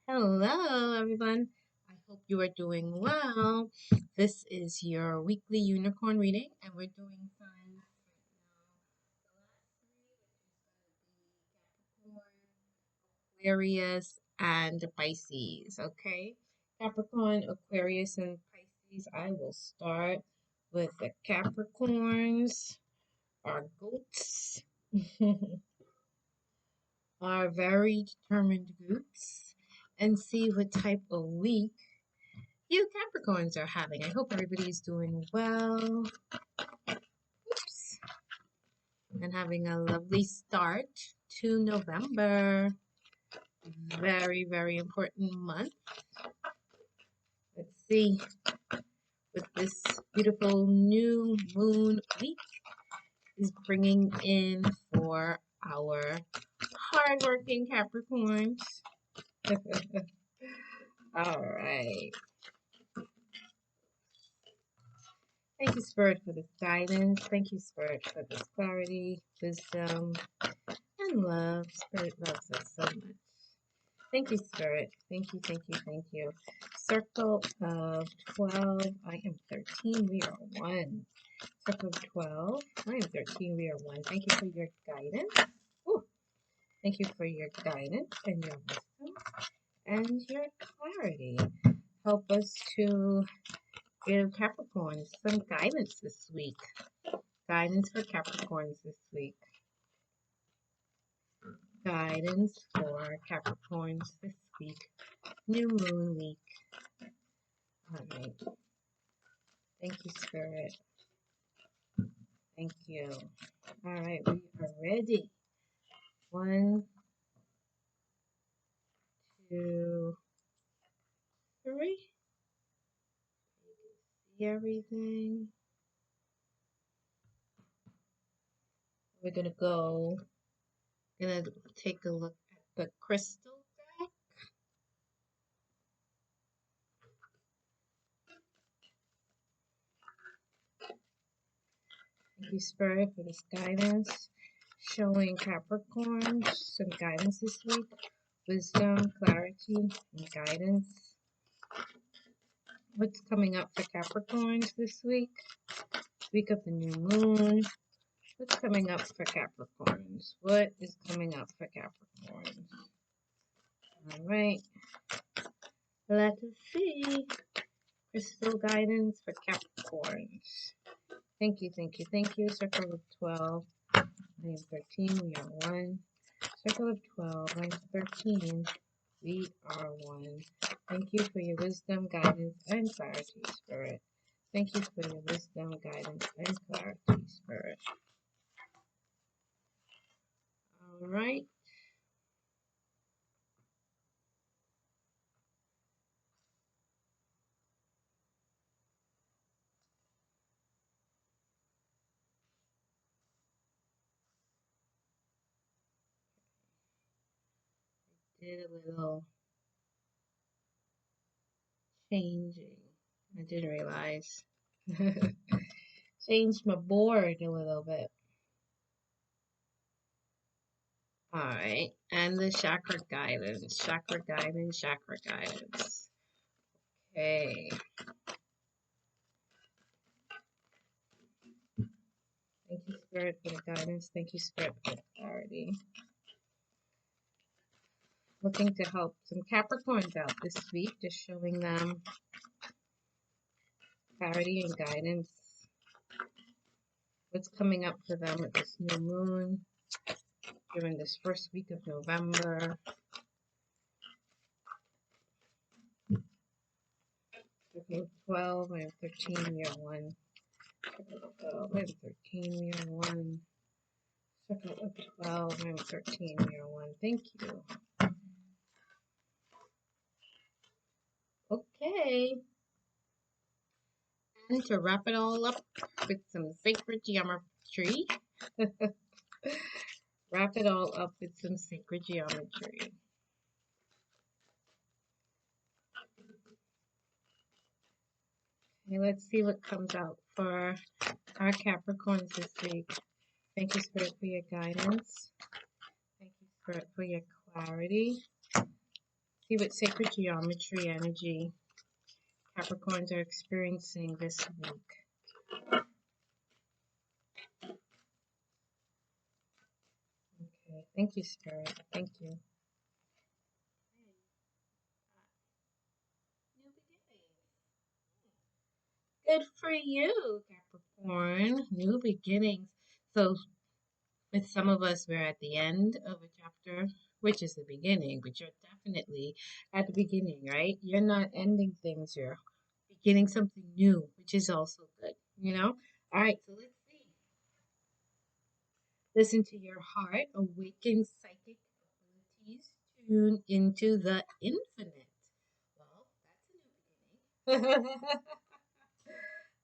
Hello, everyone. I hope you are doing well. This is your weekly unicorn reading, and we're doing signs right now. The last three, which is going to be Capricorn, Aquarius, and Pisces. Okay, Capricorn, Aquarius, and Pisces. I will start with the Capricorns. Our goats are very determined goats, and see what type of week you Capricorns are having. I hope everybody's doing well. Oops. And having a lovely start to November. Very, very important month. Let's see what this beautiful new moon week is bringing in for our hardworking Capricorns. All right. Thank you, Spirit, for this guidance. Thank you, Spirit, for this clarity, wisdom, and love. Spirit loves us so much. Thank you, Spirit. Thank you, thank you, thank you. Circle of 12. I am 13. We are 1. Circle of 12. I am 13. We are 1. Thank you for your guidance. Ooh. Thank you for your guidance and your wisdom and your clarity. Help us to give Capricorns some guidance this week. Guidance for Capricorns this week. Guidance for Capricorns this week. New moon week. All right. Thank you, Spirit. Thank you. All right, we are ready. 1, 2, 3. See everything. We're gonna take a look at the crystal deck. Thank you, Spirit, for this guidance. Showing Capricorn some guidance this week. Wisdom, clarity, and guidance. What's coming up for Capricorns this week? Week of the new moon. What's coming up for Capricorns? What is coming up for Capricorns? All right. Let us see. Crystal guidance for Capricorns. Thank you, thank you, thank you. Circle of 12. I am 13. We are 1. Circle of 12. I am 13. We are 1. Thank you for your wisdom, guidance, and clarity, Spirit. Thank you for your wisdom, guidance, and clarity, Spirit. All right. Did a little changing. I didn't realize. Changed my board a little bit. All right. And the chakra guidance. Chakra guidance. Chakra guidance. Okay. Thank you, Spirit, for the guidance. Thank you, Spirit, for the clarity. Looking to help some Capricorns out this week, just showing them clarity and guidance. What's coming up for them with this new moon during this first week of November. Okay, 12, I have 13, year 1. 12, I have 13, year 1. Circle of 12, I have 13, year 1. Thank you. Okay. And to wrap it all up with some sacred geometry. Wrap it all up with some sacred geometry. Okay, let's see what comes out for our Capricorns this week. Thank you, Spirit, for your guidance. Thank you, Spirit, for your clarity. See what sacred geometry energy Capricorns are experiencing this week. Okay, thank you, Spirit. Thank you. New beginnings. Good for you, Capricorn. New beginnings. So, with some of us, we're at the end of a chapter, which is the beginning, but you're definitely at the beginning, right? You're not ending things, you're beginning something new, which is also good, you know? All right, so let's see. Listen to your heart, awaken psychic abilities, tune into the infinite. Well, that's a new beginning.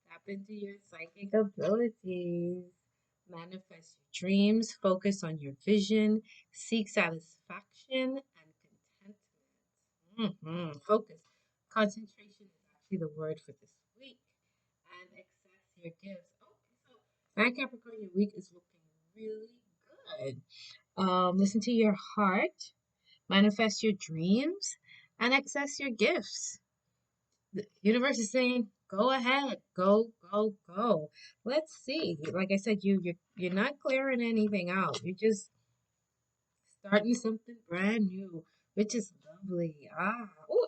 Tap into your psychic abilities. Manifest your dreams. Focus on your vision. Seek satisfaction and contentment. Focus. Concentration is actually the word for this week. And access your gifts. Okay, so my Capricorn, your week is looking really good. Listen to your heart. Manifest your dreams and access your gifts. The universe is saying, go ahead, go, go, go. Let's see. Like I said, you're not clearing anything out. You're just starting something brand new, which is lovely. Oh,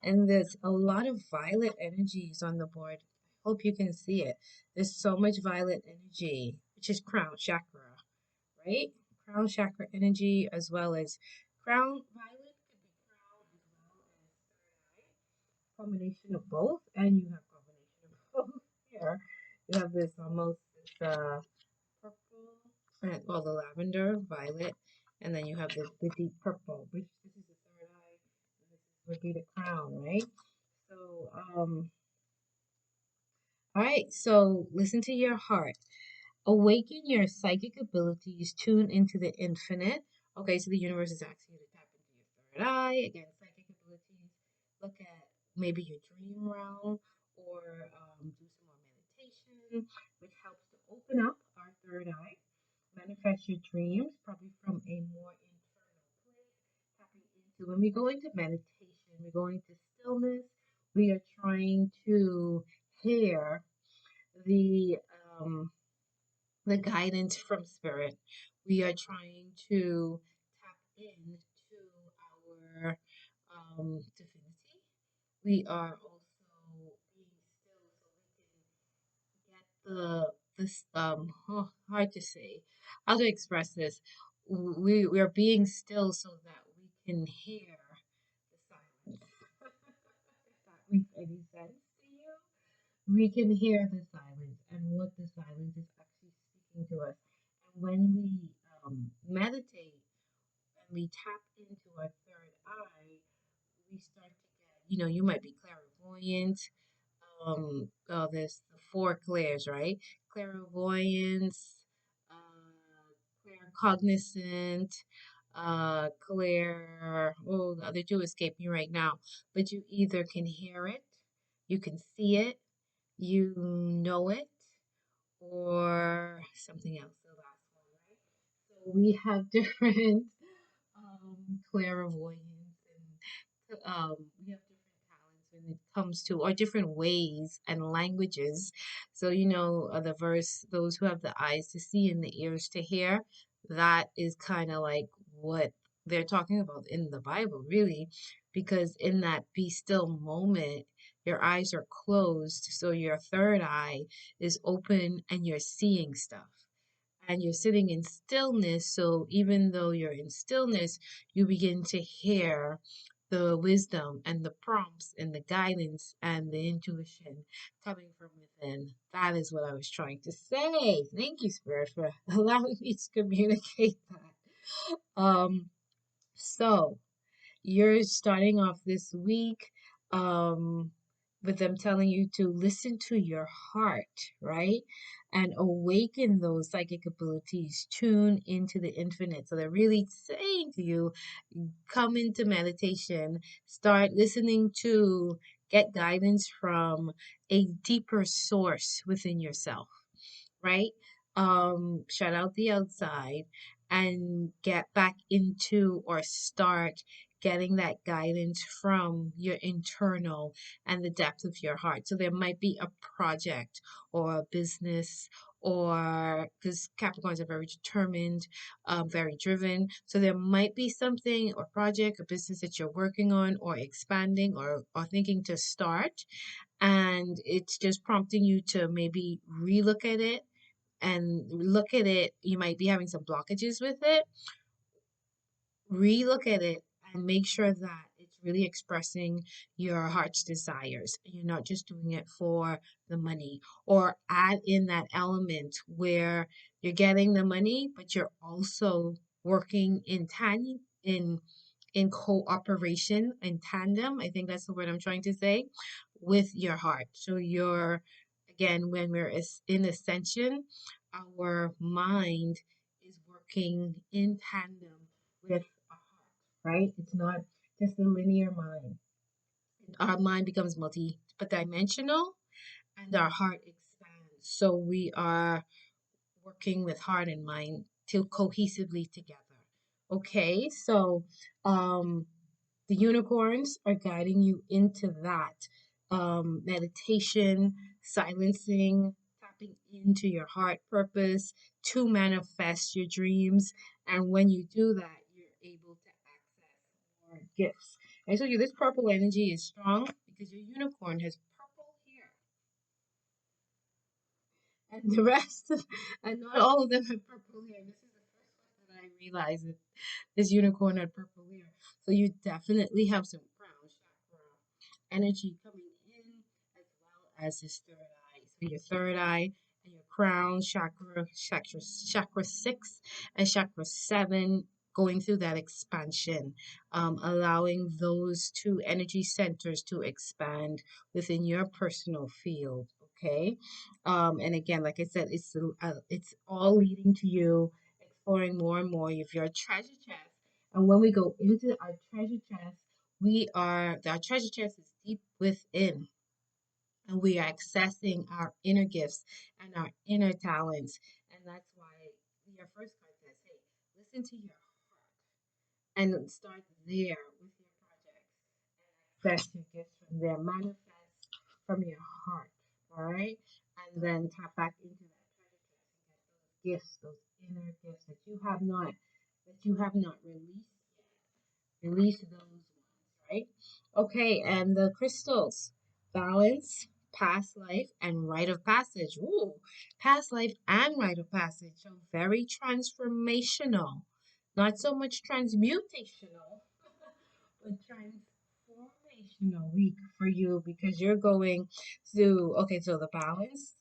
and there's a lot of violet energies on the board. Hope you can see it. There's so much violet energy, which is crown chakra, right? Crown chakra energy as well as crown violet could be crown as well as third eye combination of both, and you have combination of both here. You have this almost this purple, and, well, the lavender, violet, and then you have the deep purple, which this is the third eye, and this would be the crown, right? So, all right, so listen to your heart. Awaken your psychic abilities, tune into the infinite. Okay, so the universe is asking you to tap into your third eye. Again, psychic abilities. Look at maybe your dream realm or do some more meditation, which helps to open up our third eye. Manifest your dreams, probably from a more internal place. Tapping into when we go into meditation, we go into stillness. We are trying to hear the um, the guidance from spirit. We are trying to tap into our divinity. We are also being still so we can get this hard to say how to express this. We are being still so that we can hear the silence. If that makes any sense to you, we can hear the silence and what the silence is actually speaking to us. And when we meditate and we tap into our third eye, we start to get, you might be clairvoyant. There's the four clairs, right? Clairvoyance, claircognizant, oh, the other two escape me right now. But you either can hear it, you can see it, you know it, or something else, the last one, right? So we have different clairvoyance and we have different talents when it comes to, or different ways and languages. So, the verse, those who have the eyes to see and the ears to hear, that is kind of like what they're talking about in the Bible, really, because in that be still moment, your eyes are closed, so your third eye is open and you're seeing stuff. And you're sitting in stillness, so even though you're in stillness, you begin to hear the wisdom and the prompts and the guidance and the intuition coming from within. That is what I was trying to say. Thank you, Spirit, for allowing me to communicate that. So you're starting off this week um, with them telling you to listen to your heart, right? And awaken those psychic abilities, tune into the infinite. So they're really saying to you, come into meditation, start listening to, get guidance from a deeper source within yourself, right? Shut out the outside and get back into or start getting that guidance from your internal and the depth of your heart. So there might be a project or a business, or because Capricorns are very determined, very driven. So there might be something or project or business that you're working on or expanding or thinking to start. And it's just prompting you to maybe relook at it and look at it. You might be having some blockages with it. Relook at it and make sure that it's really expressing your heart's desires. You're not just doing it for the money, or add in that element where you're getting the money, but you're also working in cooperation, in tandem. I think that's the word I'm trying to say, with your heart. So you're, again, when we're in ascension, our mind is working in tandem with our heart, right? It's not just a linear mind. Our mind becomes multi-dimensional and our heart expands. So we are working with heart and mind to cohesively together. Okay, so um the unicorns are guiding you into that meditation, silencing, tapping into your heart purpose to manifest your dreams. And when you do that, you're able to access more gifts. And so this purple energy is strong because your unicorn has purple hair. And the rest, and not all of them have purple hair. This is the first one that I realized that this unicorn had purple hair. So you definitely have some crown chakra energy coming in, as well as this third eye. So your third eye and your crown chakra 6 and chakra 7, going through that expansion, allowing those two energy centers to expand within your personal field. Okay. And again, like I said, it's all leading to you exploring more and more of your treasure chest. And when we go into our treasure chest, our treasure chest is deep within, and we are accessing our inner gifts and our inner talents. And that's why your first card says, hey, listen to your heart and start there with your projects and access your gifts from there. Manifest from your heart, all right? And then tap back into that treasure chest and get those gifts, those inner gifts that you have not released. Release those ones, right? Okay, and the crystals: balance, past life, and rite of passage. Ooh, past life and rite of passage. So very transformational. Not so much transmutational, but transformational week for you, because you're going through, okay, so the balance,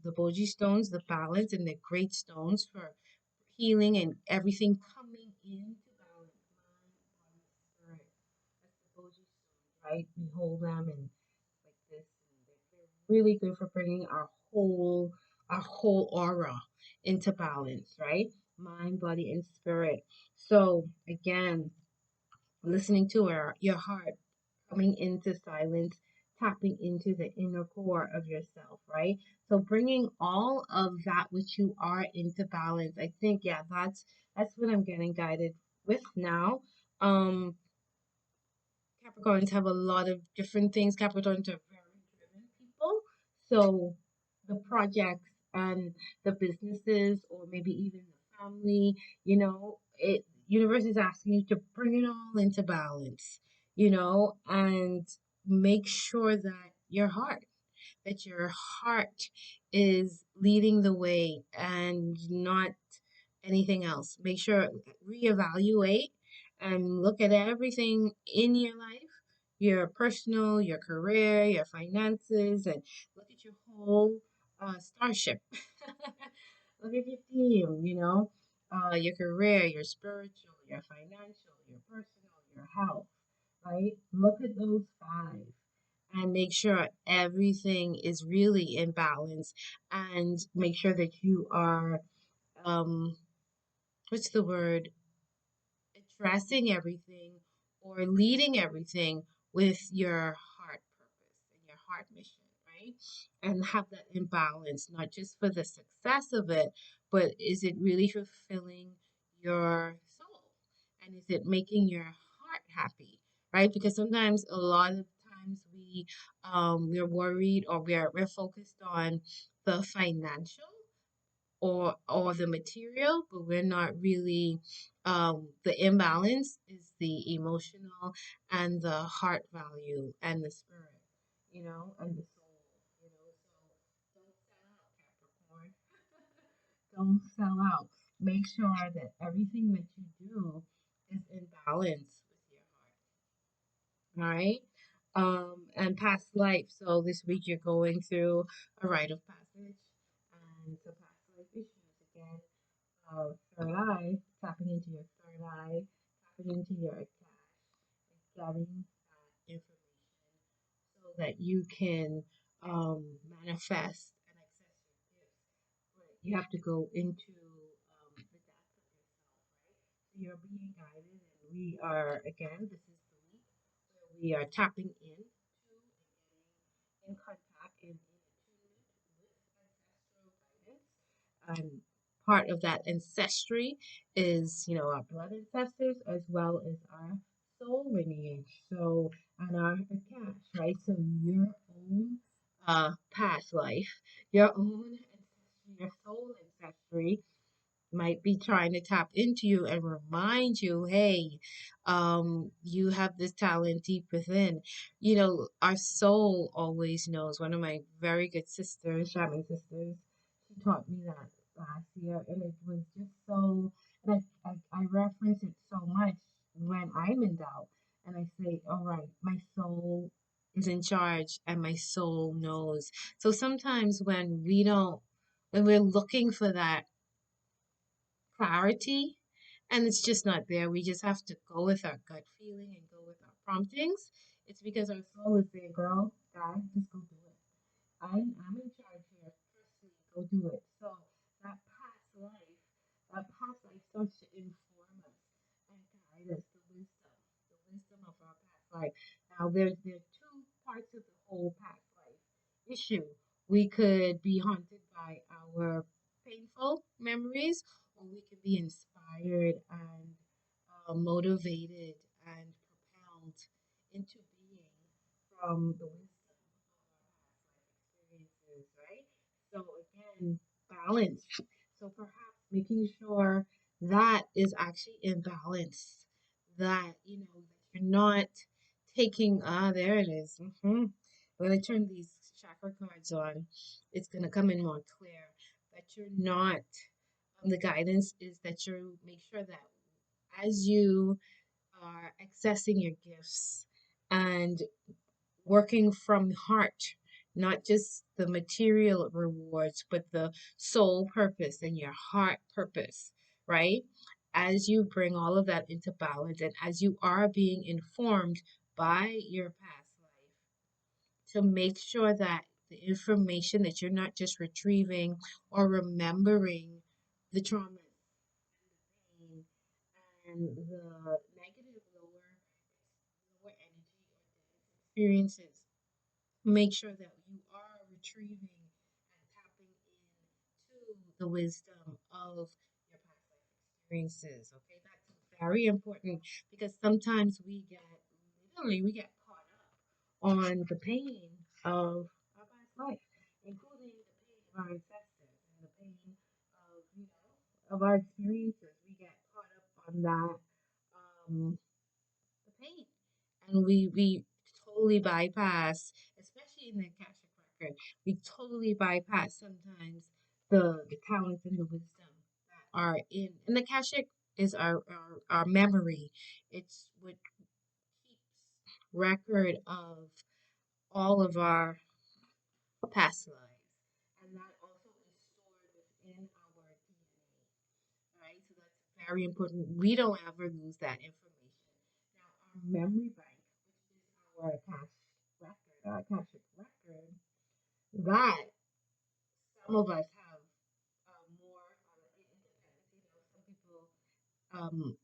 the Boji stones, the balance, and the great stones for healing and everything coming into balance. Mind, body, spirit. That's the Boji stones, right? We hold them and like this, and they're really good for bringing our whole aura into balance, right? Mind, body, and spirit. So again, listening to your heart, coming into silence, tapping into the inner core of yourself, right? So bringing all of that which you are into balance. I think, yeah, that's what I'm getting guided with now. Um, Capricorns have a lot of different things. Capricorns are very driven people. So the projects and the businesses, or maybe even the family, universe is asking you to bring it all into balance, and make sure that your heart is leading the way and not anything else. Make sure, reevaluate and look at everything in your life, your personal, your career, your finances, and look at your whole starship. Look at your team, your career, your spiritual, your financial, your personal, your health, right? Look at those five and make sure everything is really in balance, and make sure that you are, um, what's the word, addressing everything or leading everything with your heart purpose and your heart mission, right? And have that in balance, not just for the success of it, but is it really fulfilling your soul? And is it making your heart happy, right? Because sometimes a lot of times we're worried, or we're focused on the financial or the material, but we're not really the imbalance is the emotional and the heart value and the spirit, and the soul, so don't sell out, Capricorn. Don't sell out. Make sure that everything that you do is in balance with your heart. All right. And past life. So this week you're going through a rite of passage, and so past life issues again. Third eye, tapping into your third eye, tapping into your cash, and getting that information so that you can manifest and access your gifts. Right. You have to go into the depth of yourself, right? So you're being guided, and we are, again, this is the week where we are tapping into and getting in contact and in attunement with ancestral guidance. And part of that ancestry is, our blood ancestors as well as our soul lineage. So, and our cash, right? So your own past life, your own ancestry, your soul ancestry might be trying to tap into you and remind you, hey, you have this talent deep within. Our soul always knows. One of my very good sisters, shaman sisters, she taught me that last year, and it was just so, and I reference it so much when I'm in doubt, and I say, all right, my soul is in charge and my soul knows. So sometimes when we're looking for that clarity and it's just not there. We just have to go with our gut feeling and go with our promptings. It's because our soul is saying, girl, guy, just go do it. I'm in charge here. Trust me, go do it. So that past life starts to inform us and guide us, the wisdom of our past life. Now there's two parts of the whole past life issue. We could be haunted by our painful memories, or we can be inspired and motivated and propelled into being from the wisdom of our past life experiences, right? So again, balance. So perhaps making sure that is actually in balance. That that you're not taking there it is. When I turn these chakra cards on, it's gonna come in more clear that you're not. The guidance is that you make sure that as you are accessing your gifts and working from heart, not just the material rewards, but the soul purpose and your heart purpose, right? As you bring all of that into balance and as you are being informed by your past life, to make sure that the information that you're not just retrieving or remembering the trauma pain and the negative lower energy or dense experiences. Make sure that you are retrieving and tapping into the wisdom of your past life experiences. Okay, that's very important because sometimes we get caught up on the pain of our past life, including the pain of our ancestors and the pain of of our experiences. We get caught up on that the pain, and we totally bypass, especially in the Akashic record, we totally bypass sometimes the talents and the wisdom that are in. And the Akashic is our memory. It's what keeps record of all of our past lives, and that also is stored within our DNA. Right? So that's very important. We don't ever lose that information. Now, our memory bank, which is our Akashic record, that some of us have more independence. Some people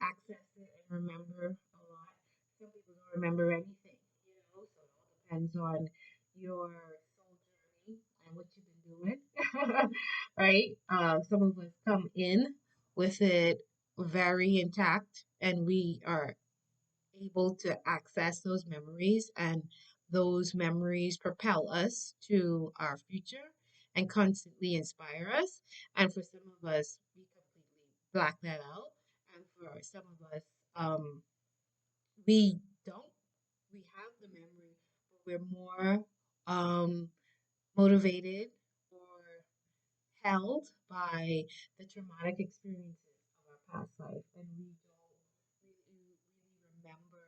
access it and remember a lot. Some people don't remember anything. So it all depends on your soul journey and what you've been doing, right? Some of us come in with it very intact, and we are able to access those memories, and those memories propel us to our future and constantly inspire us. And for some of us, we completely black that out. And for some of us, we don't. We have the memory, but we're more motivated or held by the traumatic experiences of our past life, and we don't really remember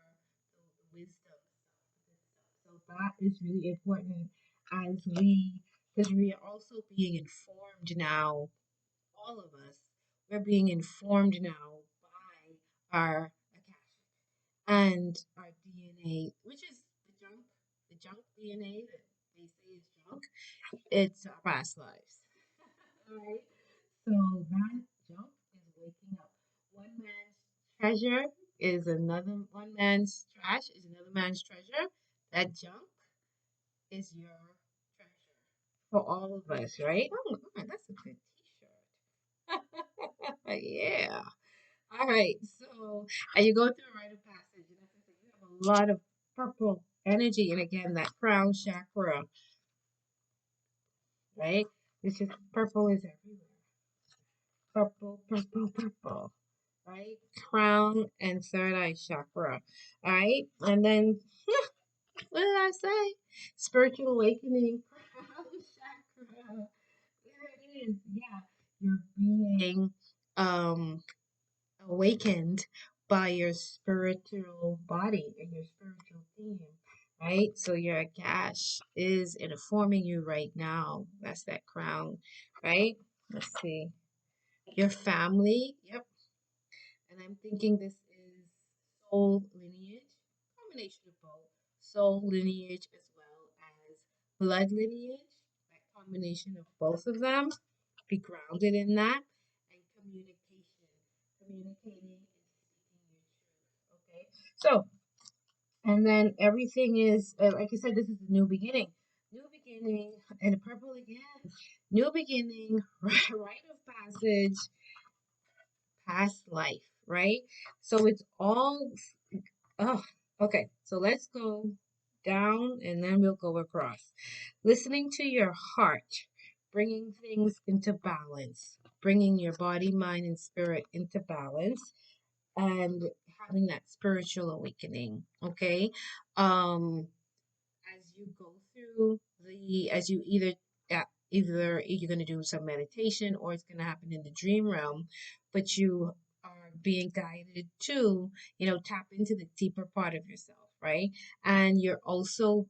the wisdom stuff, the good stuff. So that is really important as because we are also being informed now, all of us, we're being informed now by our Akashic and our DNA, which is the junk DNA that they say is junk. It's our past lives. All right. So that junk is waking up. One man's treasure is another. One man's trash is another man's treasure. That junk is your treasure for all of us, right? Oh, that's a good T-shirt. Yeah. All right. So, and you go through a rite of passage, and as I said, you have a lot of purple energy, and again, that crown chakra, right? It's just purple is everywhere. Purple, purple, purple, right? Crown and third eye chakra, all right? And then, what did I say? Spiritual awakening, crown chakra. There it is. Yeah, you're being um awakened by your spiritual body and your spiritual being, right? So your Akash is informing you right now. That's that crown, right? Let's see. Your family, yep. And I'm thinking this is soul lineage, combination of both. Soul lineage as well as blood lineage, that combination of both of them. Be grounded in that. And communication, communicating and speaking your truth. Okay. So, and then everything is, like I said, this is a new beginning. New beginning, and purple again. New beginning, rite of passage, past life, right? So it's all, oh, okay. So let's go down and then we'll go across. Listening to your heart, bringing things into balance, bringing your body, mind, and spirit into balance, and having that spiritual awakening, okay? Um, as you go through as you either you're going to do some meditation or it's going to happen in the dream realm, but you are being guided to, tap into the deeper part of yourself, right? And you're also,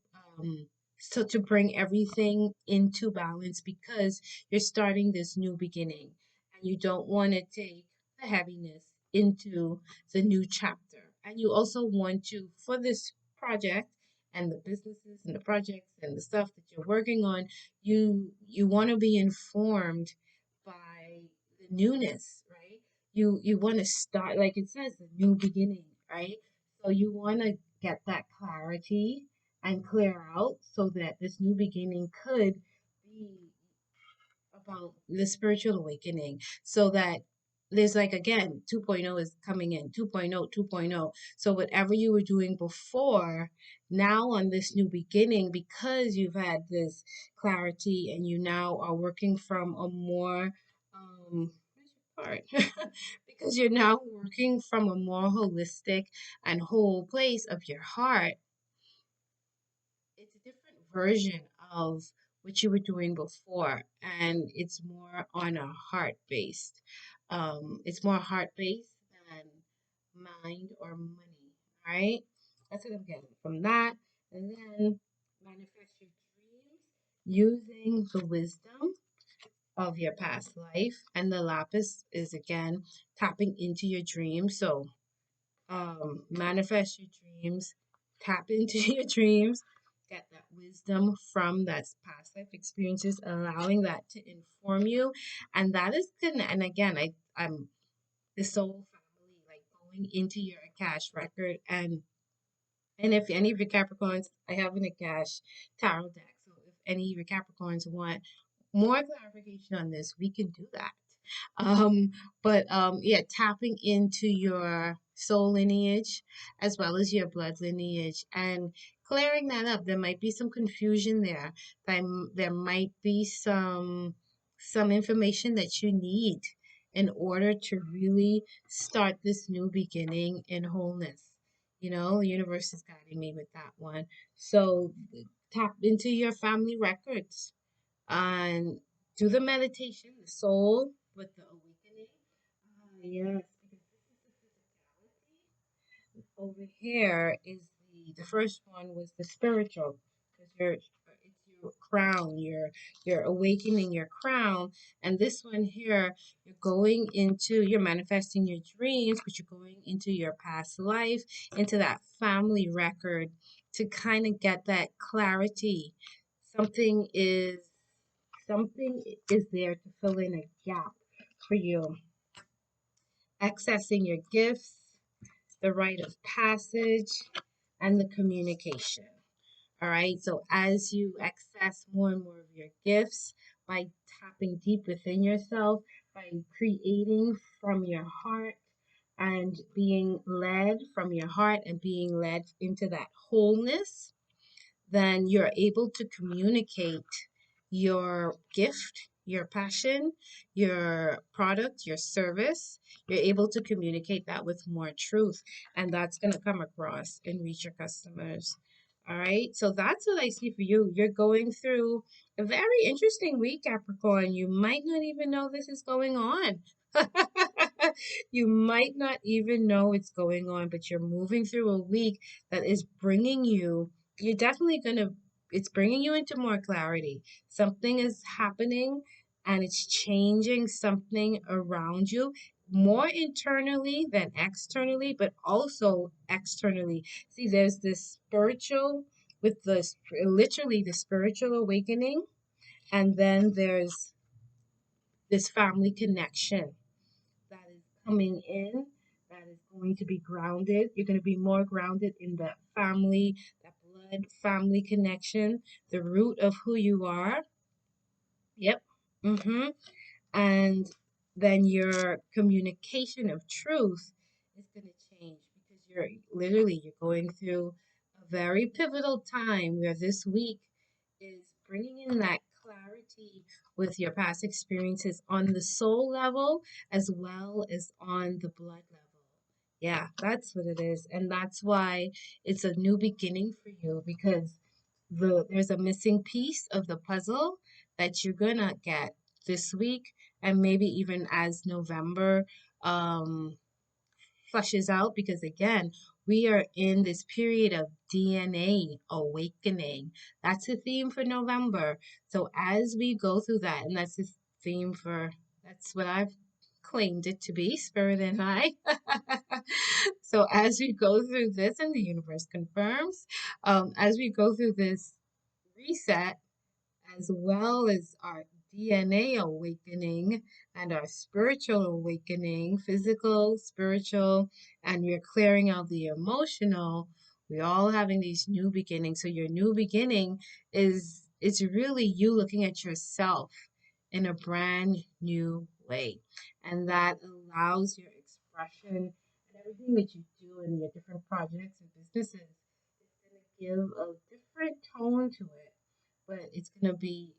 so to bring everything into balance because you're starting this new beginning and you don't want to take the heaviness into the new chapter. And you also want to, for this project, and the businesses and the projects and the stuff that you're working on, you want to be informed by the newness, right? You want to start, like it says, the new beginning, right? So you want to get that clarity and clear out so that this new beginning could be about the spiritual awakening, so that there's, like, again, 2.0 is coming in, 2.0, 2.0. So whatever you were doing before, now on this new beginning, because you've had this clarity and you now are working from a more where's your part? Because you're now working from a more holistic and whole place of your heart, it's a different version of what you were doing before, and it's more on a heart based. It's more heart based than mind or money. Right? That's what I'm getting from that. And then manifest your dreams using the wisdom of your past life. And the lapis is again tapping into your dreams. So manifest your dreams, tap into your dreams, get that wisdom from that past life experiences, allowing that to inform you, and that is gonna. And again, I'm the soul family, like going into your Akash record, and if any of your Capricorns, I have an Akash tarot deck, so if any of your Capricorns want more clarification on this, we can do that. Um, but yeah, tapping into your soul lineage as well as your blood lineage, and clearing that up. There might be some confusion there. There might be some information that you need in order to really start this new beginning in wholeness. You know, the universe is guiding me with that one. So tap into your family records and do the meditation, the soul with the awakening. Yes, because this is the physicality. Over here is the first one was the spiritual, because it's your crown, you're awakening your crown, and this one here, you're manifesting your dreams, but you're going into your past life, into that family record to kind of get that clarity. Something is something is there to fill in a gap for you. Accessing your gifts, the rite of passage, and the communication. All right. So as you access more and more of your gifts by tapping deep within yourself, by creating from your heart and being led from your heart and being led into that wholeness, then you're able to communicate your gift, your passion, your product, your service. You're able to communicate that with more truth, and that's going to come across and reach your customers. All right, so that's what I see for you. You're going through a very interesting week, Capricorn. You might not even know this is going on. You might not even know it's going on, but you're moving through a week that is bringing you you're definitely going to it's bringing you into more clarity. Something is happening and it's changing something around you, more internally than externally, but also externally. See, there's this spiritual with literally the spiritual awakening, and then there's this family connection that is coming in, that is going to be grounded. You're going to be more grounded in the family, that blood family connection, the root of who you are. Yep. Mm-hmm. And then your communication of truth is going to change, because you're going through a very pivotal time where this week is bringing in that clarity with your past experiences on the soul level as well as on the blood level. Yeah, that's what it is. And that's why it's a new beginning for you, because there's a missing piece of the puzzle that you're gonna get this week, and maybe even as November um flushes out, because again, we are in this period of DNA awakening. That's the theme for November. So as we go through that, and that's the theme for that's what I've claimed it to be, Spirit and I. So as we go through this, and the universe confirms, as we go through this reset, as well as our DNA awakening and our spiritual awakening, physical, spiritual, and we're clearing out the emotional. We're all having these new beginnings. So your new beginning is it's really you looking at yourself in a brand new way. And that allows your expression and everything that you do in your different projects and businesses. It's going to give a different tone to it, but it's going to be,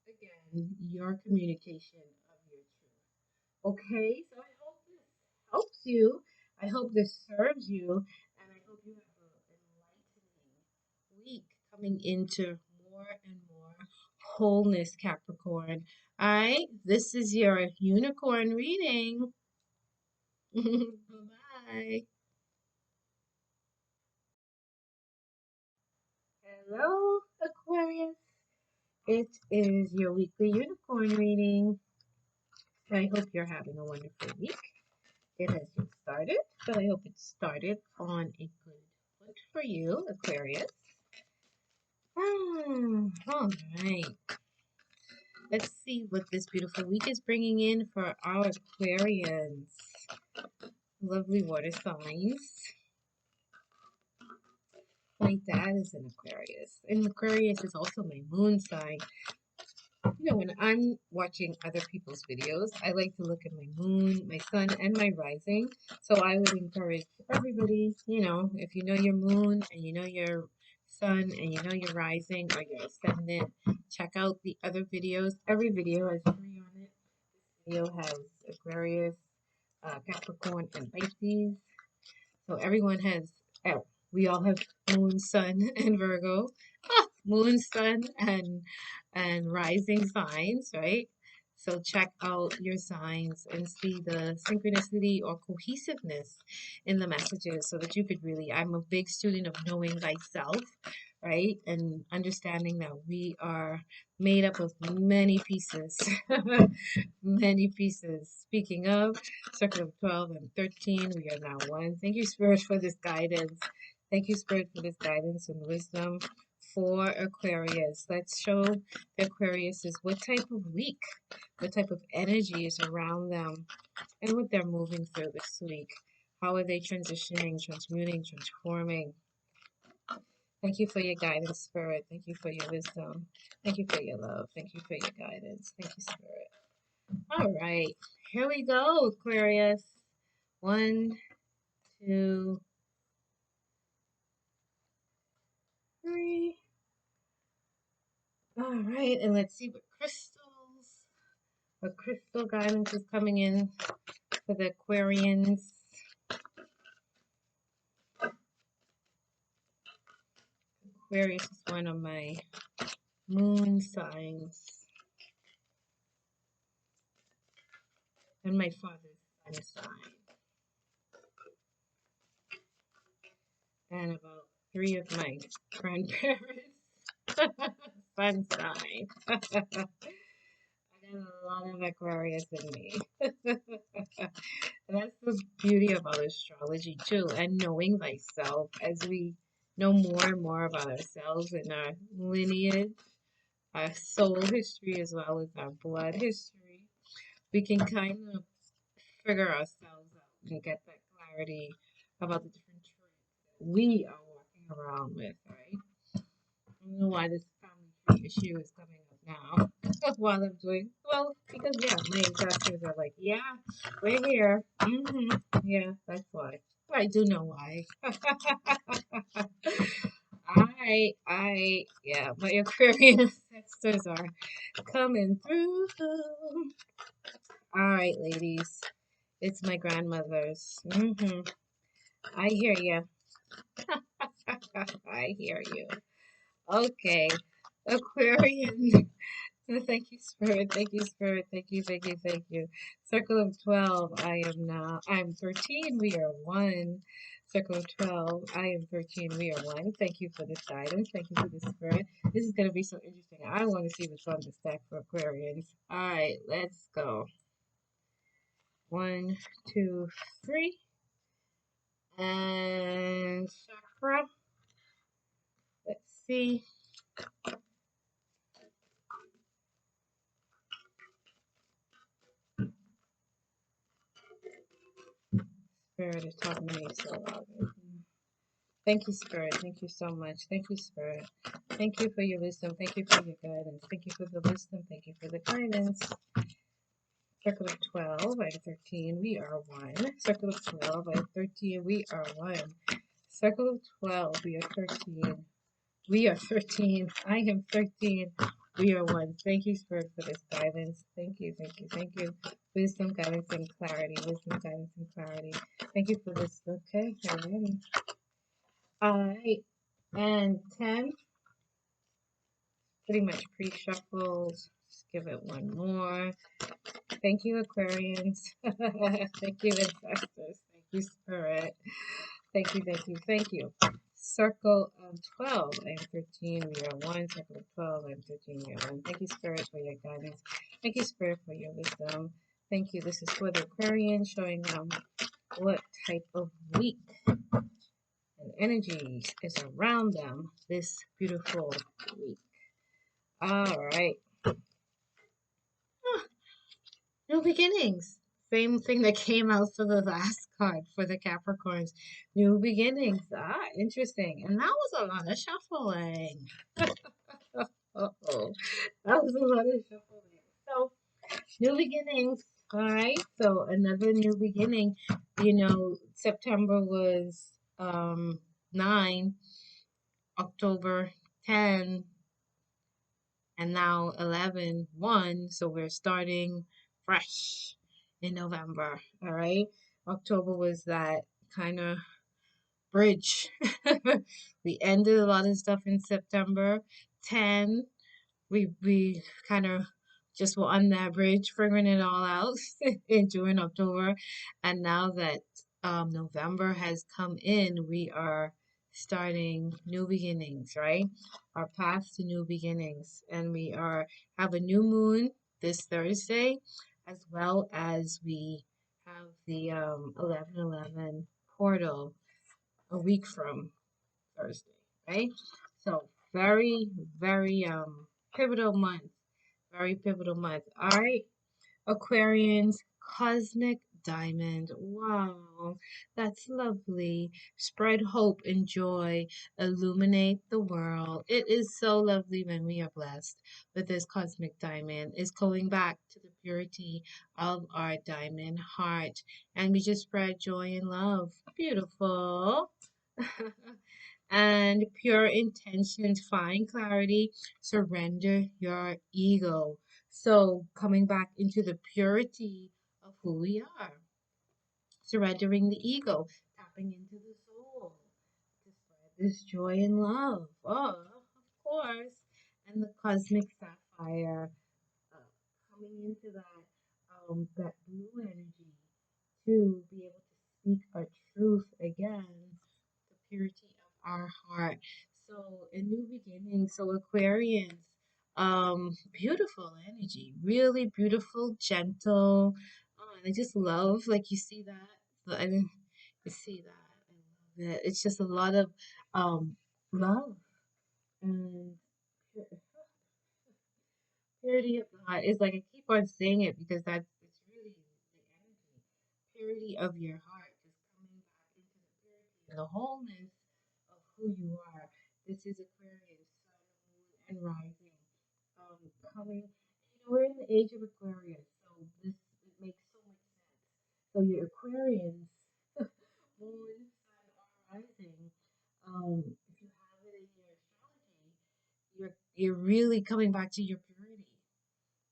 again, your communication of your truth. Okay, so I hope this helps you. I hope this serves you, and I hope you have an enlightening week coming into more and more wholeness, Capricorn. All right, this is your unicorn reading. Bye. Hello, Aquarius. It is your weekly unicorn reading. I hope you're having a wonderful week. It has just started, but I hope it started on a good foot for you, Aquarius. All right. Let's see what this beautiful week is bringing in for our Aquarians. Lovely water signs. My dad is an Aquarius, and Aquarius is also my moon sign. You know, when I'm watching other people's videos, I like to look at my moon, my sun, and my rising. So I would encourage everybody, you know, if you know your moon and you know your sun and you know your rising or your ascendant, check out the other videos. Every video has three on it. This video has Aquarius, Capricorn, and Pisces. So everyone has, oh, we all have moon, sun, and Virgo. Moon, sun, and rising signs, right? So check out your signs and see the synchronicity or cohesiveness in the messages so that you could really, I'm a big student of knowing thyself, right? And understanding that we are made up of many pieces. Many pieces. Speaking of, circle of 12 and 13, we are now one. Thank you, Spirit, for this guidance. Thank you, Spirit, for this guidance and wisdom for Aquarius. Let's show the Aquarius is what type of week, what type of energy is around them, and what they're moving through this week. How are they transitioning, transmuting, transforming? Thank you for your guidance, Spirit. Thank you for your wisdom. Thank you for your love. Thank you for your guidance. Thank you, Spirit. All right, here we go, Aquarius. 1, 2, 3. All right, and let's see what crystal guidance is coming in for the Aquarians. Aquarius is one of my moon signs, and my father's sun sign, and about 3 of my grandparents' sun sign. I got a lot of Aquarius in me. That's the beauty about astrology too, and knowing thyself. As we know more and more about ourselves and our lineage, our soul history, as well as our blood history, we can kind of figure ourselves out and get that clarity about the different traits that we are walking around with, right? I don't know why this family tree issue is coming up now while I'm doing well, because yeah, my ancestors are like, yeah, we're here. Yeah, that's why. I do know why. Yeah, my Aquarian ancestors are coming through. All right, ladies, it's my grandmother's. I hear you. I hear you. Okay, Aquarian. Thank you, Spirit. Thank you, Spirit. Thank you, thank you, thank you. Circle of 12, I'm 13, we are one. Circle of 12, I am 13, we are one. Thank you for this guidance. Thank you for this Spirit. This is going to be so interesting. I want to see what's on the stack for Aquarians. All right, let's go. 1, 2, 3. And chakra. Let's see. Spirit is talking to me so loud. Thank you, Spirit. Thank you so much. Thank you, Spirit. Thank you for your wisdom. Thank you for your guidance. Thank you for the wisdom. Thank you for the guidance. Circle of 12, I am 13, we are one. Circle of 12, I am 13, we are one. Circle of 12, we are 13. We are 13. I am 13. We are one. Thank you, Spirit, for this guidance. Thank you, thank you, thank you. Wisdom, guidance, and clarity. Wisdom, guidance, and clarity. Thank you for this. Okay, I'm ready. All right. And 10. Pretty much pre-shuffled. Just give it one more. Thank you, Aquarians. Thank you, ancestors. Thank you, Spirit. Thank you, thank you, thank you. Circle of 12, I am 13, we are one. Circle of 12, I am 13, we are one. Thank you, Spirit, for your guidance. Thank you, Spirit, for your wisdom. Thank you. This is for the Aquarian, showing them what type of week and energy is around them this beautiful week. All right. New beginnings. Same thing that came out for the last card for the Capricorns. New beginnings. Interesting. And that was a lot of shuffling. Uh-oh. That was a lot of New beginnings. All right. So another new beginning. You know, September was 9, October 10, and now 11/1. So we're starting fresh in November. All right. October was that kind of bridge. We ended a lot of stuff in September. 10, we kind of just were on that bridge, figuring it all out during October. And now that November has come in, we are starting new beginnings, right? Our path to new beginnings. And we are have a new moon this Thursday, as well as we have the 11/11 portal a week from Thursday, right? So very, very pivotal month. Very pivotal month. All right, Aquarians, cosmic diamond. Wow, that's lovely. Spread hope and joy. Illuminate the world. It is so lovely when we are blessed with this cosmic diamond. It's going back to the purity of our diamond heart. And we just spread joy and love. Beautiful. And pure intentions, find clarity, surrender your ego. So, coming back into the purity of who we are, surrendering the ego, tapping into the soul to spread this joy and love. Oh, of course. And the cosmic sapphire, uh, coming into that blue energy to be able to speak our truth again, the purity of our heart. So a new beginning. So Aquarians, beautiful energy, really beautiful, gentle. I just love, like you see that. You see that. I love it. It's just a lot of love and purity of God. It's like I keep on saying it because it's really the energy, purity of your heart, just coming back into the purity and the wholeness of who you are. This is Aquarius, sun, moon, and rising. Coming, we're in the age of Aquarius, so this it makes so much sense. So your Aquarians, moon, sun, or rising. If you have it in your astrology, you're really coming back to your purity,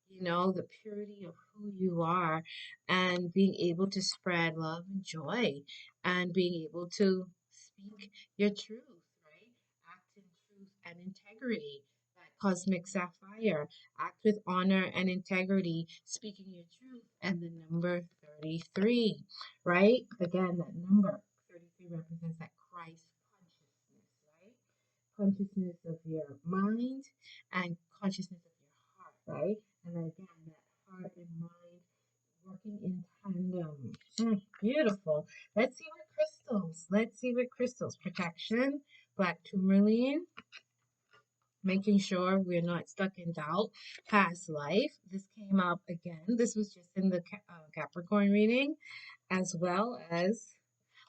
the purity of who you are, and being able to spread love and joy, and being able to speak your truth, right? Act in truth and integrity. That cosmic sapphire, act with honor and integrity, speaking your truth, and the number 33, right? Again, that number 33 represents that Christ consciousness, right? Consciousness of your mind and consciousness of your heart, right? And again, that heart and mind working in tandem. Beautiful. Let's see what crystals. Let's see what crystals. Protection, black tourmaline, making sure we're not stuck in doubt. Past life. This came up again. This was just in the Capricorn reading, as well as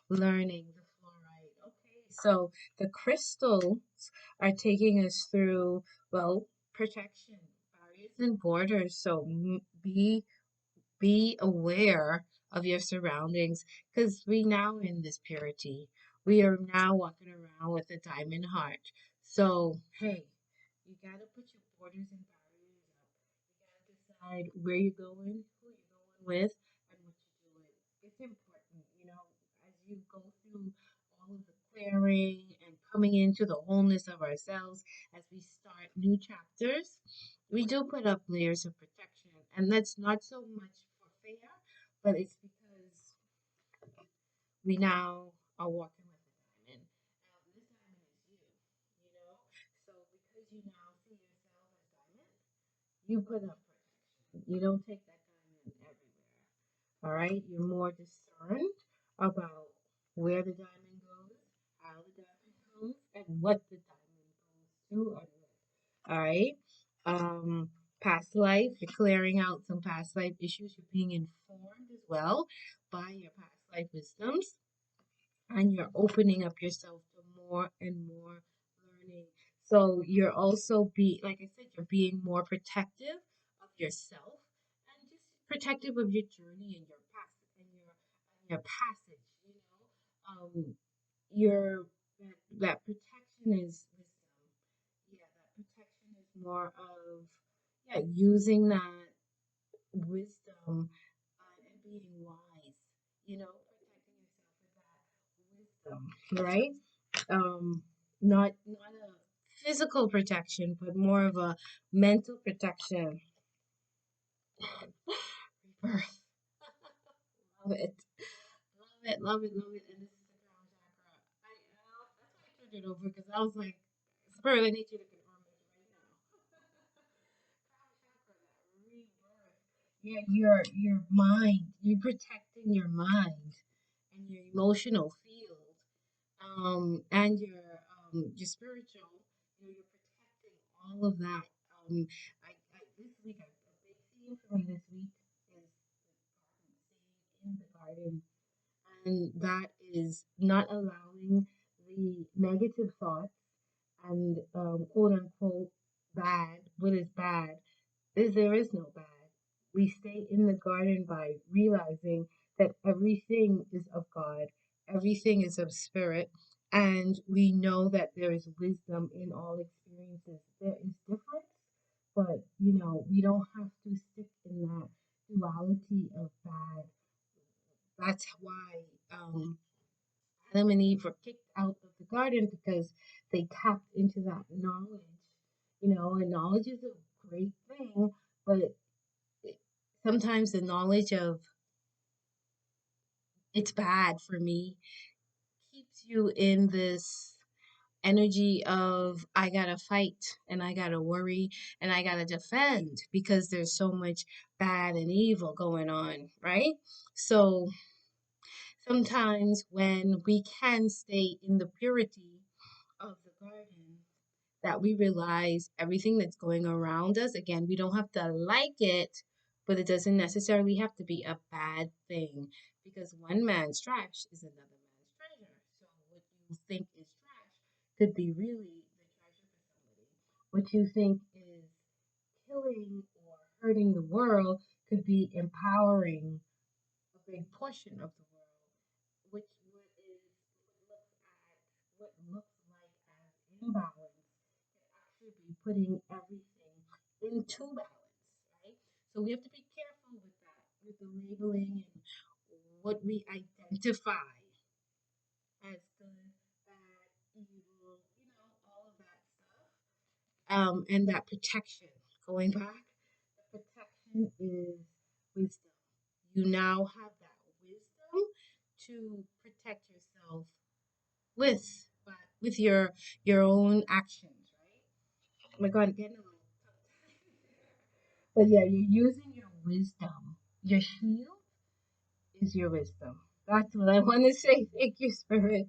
learning the fluoride. Okay, so the crystals are taking us through, well, protection, barriers and borders. So be aware of your surroundings, because we now in this purity. We are now walking around with a diamond heart. So, hey, you gotta put your borders and barriers up. You gotta decide where you're going, who you're going with, and what you're doing. It's important, as you go through all of the clearing and coming into the wholeness of ourselves as we start new chapters. We do put up layers of protection, and that's not so much for fear, but it's because we now are walking with a diamond. This diamond is you. So because you now see yourself as diamond, you put up protection. You don't take that diamond everywhere. All right, you're more discerned about where the diamond goes, how the diamond goes, and what the diamond goes to and with. All right. Past life, you're clearing out some past life issues. You're being informed as well by your past life wisdoms, and you're opening up yourself to more and more learning. So you're also like I said, you're being more protective of yourself and just protective of your journey and your past and your passage. Your that protection is wisdom. Yeah, that protection is more of using that wisdom and being wise. Protecting yourself with that wisdom, right? Not a physical protection, but more of a mental protection. Rebirth. Love it. Love it, love it, love it. And this is the crown chakra. That's why I turned it over because I was like, Spirit, I need you to confirm this right now. Crown chakra, that rebirth. Yeah, your mind. You're protecting your mind and your emotional field. And your spiritual. You're protecting all of that. This week, a big theme for me this week is staying in the garden, and that is not allowing the negative thoughts and quote unquote bad. What is bad is there is no bad. We stay in the garden by realizing that everything is of God, everything is of spirit, and we know that there is wisdom in all experiences. There is difference, but we don't have to stick in that duality of bad. That's why Adam and Eve were kicked out of the garden because they tapped into that knowledge. And knowledge is a great thing, but sometimes the knowledge of it's bad for me keeps you in this energy of I gotta fight and I gotta worry and I gotta defend because there's so much bad and evil going on, right? So sometimes when we can stay in the purity of the garden, that we realize everything that's going around us. Again, we don't have to like it, but it doesn't necessarily have to be a bad thing because one man's trash is another man's treasure. So what you think is trash could be really the treasure for somebody. What you think is killing or hurting the world could be empowering a big portion of the world, which what looks like as imbalance actually be putting everything into balance, right? So we have to be careful with that, with the labeling and what we identify as good, bad, evil, all of that stuff. And that protection. Going back, the protection is wisdom. You now have that wisdom to protect yourself with, with your own actions, right? Oh my God, getting a little but yeah, you're using your wisdom. Your shield is your wisdom. That's what I want to say. Thank you, Spirit.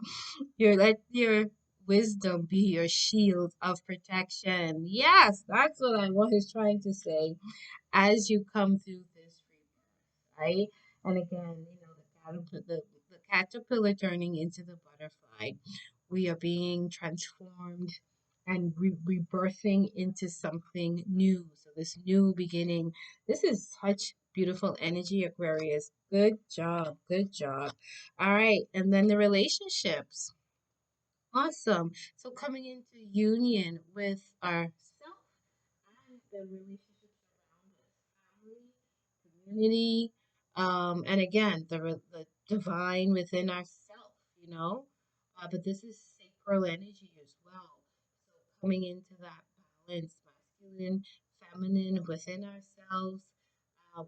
Let your wisdom be your shield of protection. Yes, that's what I was trying to say as you come through this rebirth, right? And again, the caterpillar turning into the butterfly. We are being transformed and rebirthing into something new. So this new beginning, this is such beautiful energy, Aquarius. Good job. Good job. All right. And then the relationships. Awesome. So coming into union with ourself and the relationships around us, family, community, and again, the divine within ourselves, but this is sacral energy as well. So coming into that balance, masculine, feminine within ourselves,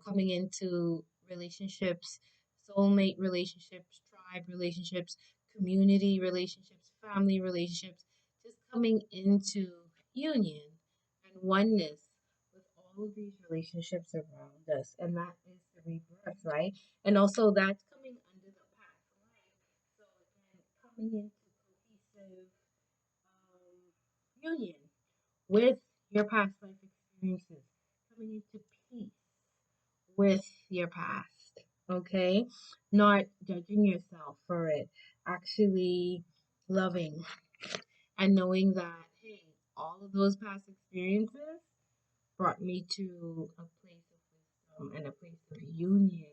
coming into relationships, soulmate relationships, tribe relationships, community relationships, family relationships, just coming into union and oneness with all of these relationships around us. And that is the rebirth, right? And also that's coming under the path, right? So again, coming into cohesive union with your past life experiences, coming into peace with your past, okay? Not judging yourself for it, actually loving and knowing that, hey, all of those past experiences brought me to a place of wisdom and a place of union,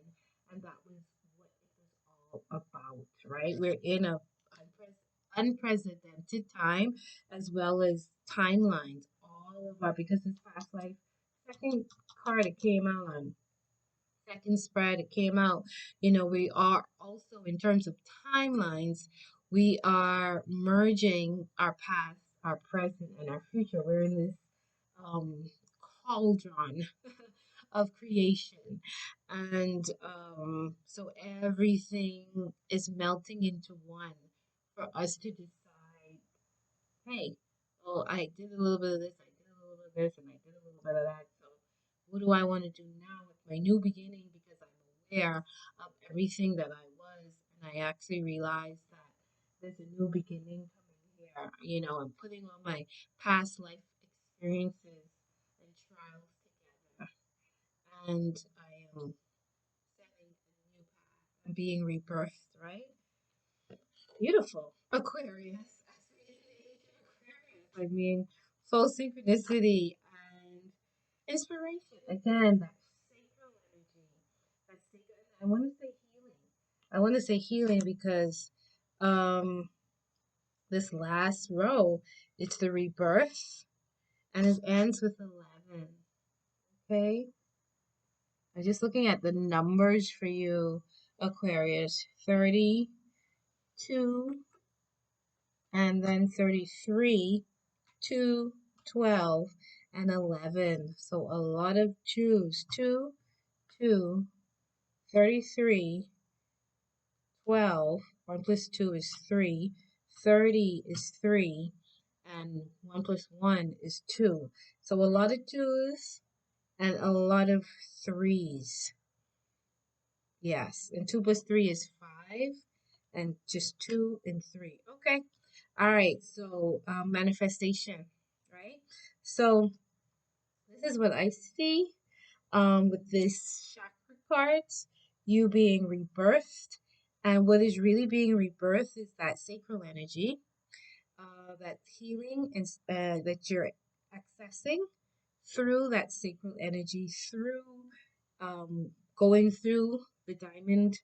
and that was what it was all about, right? We're in a unprecedented time, as well as timelines. All of our, because this past life, second card it came out on, second spread it came out. We are also, in terms of timelines, we are merging our past, our present, and our future. We're in this um, cauldron of creation. And so everything is melting into one for us to decide, hey, well, I did a little bit of this, I did a little bit of this, and I did a little bit of that. So what do I want to do now with my new beginning? Because I'm aware of everything that I was, and I actually realized that there's a new beginning coming here. I'm putting all my past life experiences and trials together, and I am setting a new path. I'm being rebirthed, right? Beautiful. Aquarius. I mean, full synchronicity and inspiration. Again, that sacral energy. That sacral, I want to say healing. I want to say healing because um, this last row, it's the rebirth and it ends with 11. Okay? I'm just looking at the numbers for you, Aquarius. 32 and then 33, 2, 12, and 11. So a lot of twos. 2, 2, 33, 12. 1 plus 2 is 3. 30 is 3. And 1 plus 1 is 2. So a lot of twos and a lot of threes. Yes. And 2 plus 3 is 5. And just 2 and 3. Okay. All right. So manifestation, right? So this is what I see with this chakra cards, you being rebirthed. And what is really being rebirthed is that sacral energy, that healing and that you're accessing through that sacral energy, through going through the diamond,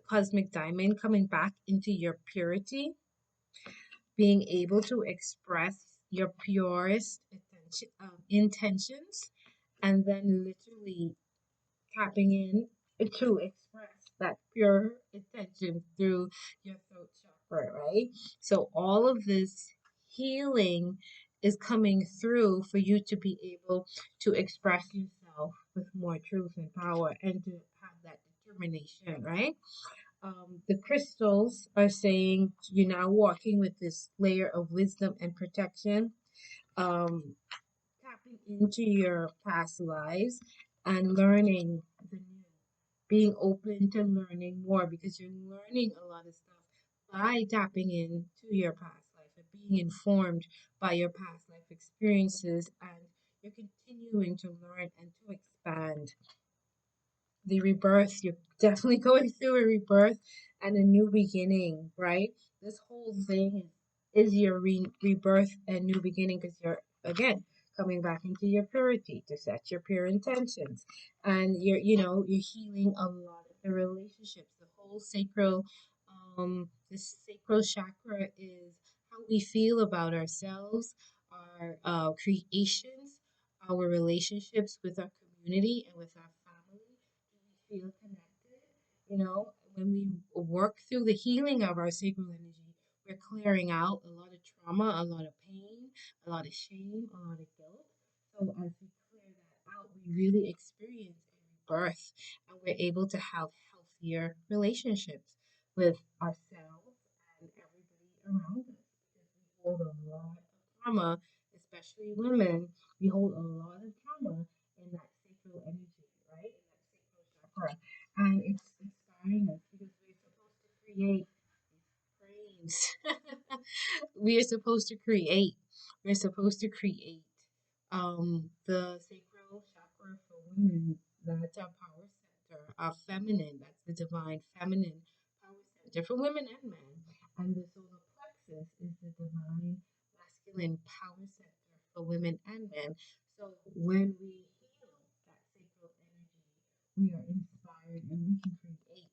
cosmic diamond, coming back into your purity, being able to express your purest intentions, and then literally tapping in to express that pure intention through your throat chakra, right? So all of this healing is coming through for you to be able to express yourself with more truth and power and to have that determination, right? The crystals are saying you're now walking with this layer of wisdom and protection, um, tapping into your past lives and learning the new, being open to learning more because you're learning a lot of stuff by tapping into your past life and being informed by your past life experiences, and you're continuing to learn and to expand. The rebirth, you're definitely going through a rebirth and a new beginning, right? This whole thing is your rebirth and new beginning because you're, again, coming back into your purity to set your pure intentions. And you're healing a lot of the relationships. The whole sacral, this sacral chakra is how we feel about ourselves, our creations, our relationships with our community and with our family. Feel connected. When we work through the healing of our sacral energy, we're clearing out a lot of trauma, a lot of pain, a lot of shame, a lot of guilt. So as we clear that out, we really experience a rebirth and we're able to have healthier relationships with ourselves and everybody around us because we hold a lot of trauma, especially women. We hold a lot of trauma in that sacral energy, right? In that sacral chakra. And it's inspiring us because we're supposed to create frames. we are supposed to create. We're supposed to create the sacral chakra for women. That's our power center, our feminine. That's the divine feminine power center for women and men. And the solar plexus is the divine masculine power center for women and men. So when we heal that sacral energy, we are inspired and we can create.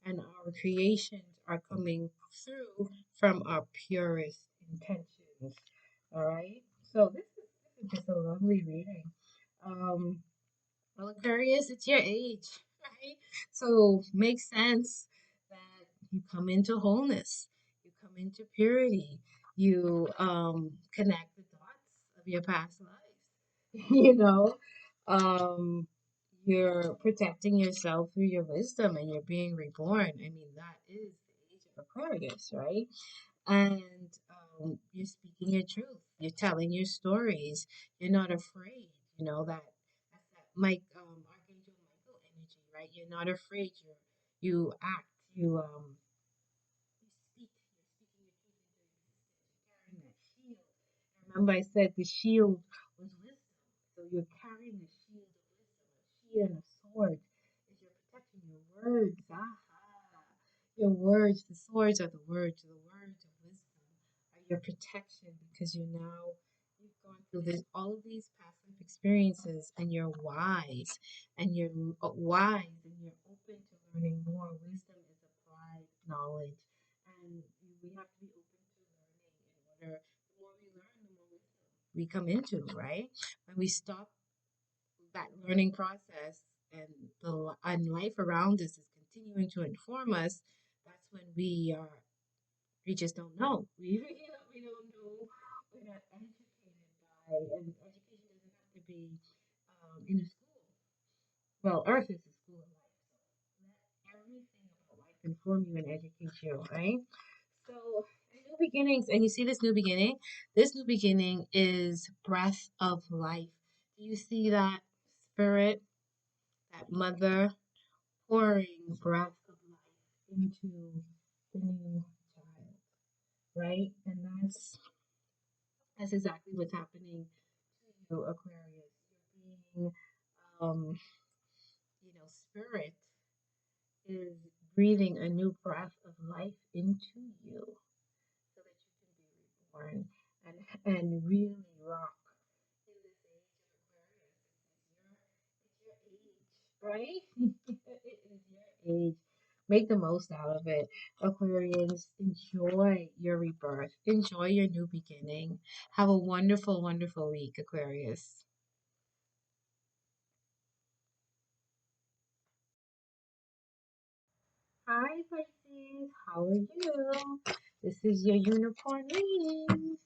And our creations are coming through from our purest intentions. All right. So this is just a lovely reading. Um, well, Aquarius, it's your age, right? So makes sense that you come into wholeness, you come into purity, you connect the dots of your past lives. You know, um, you're protecting yourself through your wisdom, and you're being reborn. I mean, that is the age of Aquarius, right? And you're speaking your truth. You're telling your stories. You're not afraid. You know that's that Archangel Michael energy, right? You're not afraid. You act. You speak. You're speaking your truth into existence. You're carrying that shield. Remember, I said the shield was wisdom. So you're carrying the shield of wisdom. A shield and a sword is your protection. Your words. Aha. Your words. The swords are the words. The words of wisdom are your protection because you've gone through this all of these past life experiences and you're wise and you're open to learning more. Wisdom is applied knowledge and we have to be open to learning in order the more we learn, the more wisdom we come into, right? When we stop that learning process and and life around us is continuing to inform us, that's when we just don't know. We don't know. We're not educated by, and education doesn't have to be in a school. Well, Earth is the school of life, so let everything about life inform you and educate you, right? So, new beginnings, and you see this new beginning? This new beginning is breath of life. Do you see that spirit, that mother pouring breath of life into the new child, right? And that's exactly what's happening to you, Aquarius. You're being, um, spirit is breathing a new breath of life into you so that you can be reborn and really rock in this age of Aquarius. It's your age, right? It is your age. Make the most out of it. Aquarians, enjoy your rebirth. Enjoy your new beginning. Have a wonderful, wonderful week, Aquarius. Hi, Pisces. How are you? This is your unicorn reading.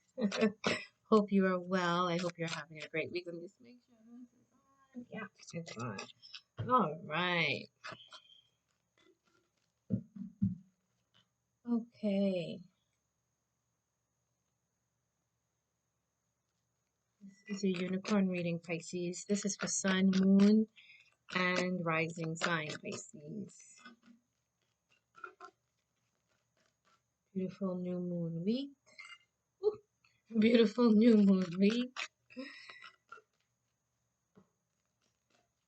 Hope you are well. I hope you're having a great week. Let me just make sure this is on. Yeah, it's on. All right. Okay. This is your unicorn reading, Pisces. This is for Sun, Moon, and Rising sign, Pisces. Beautiful new moon week. Ooh, beautiful new moon week.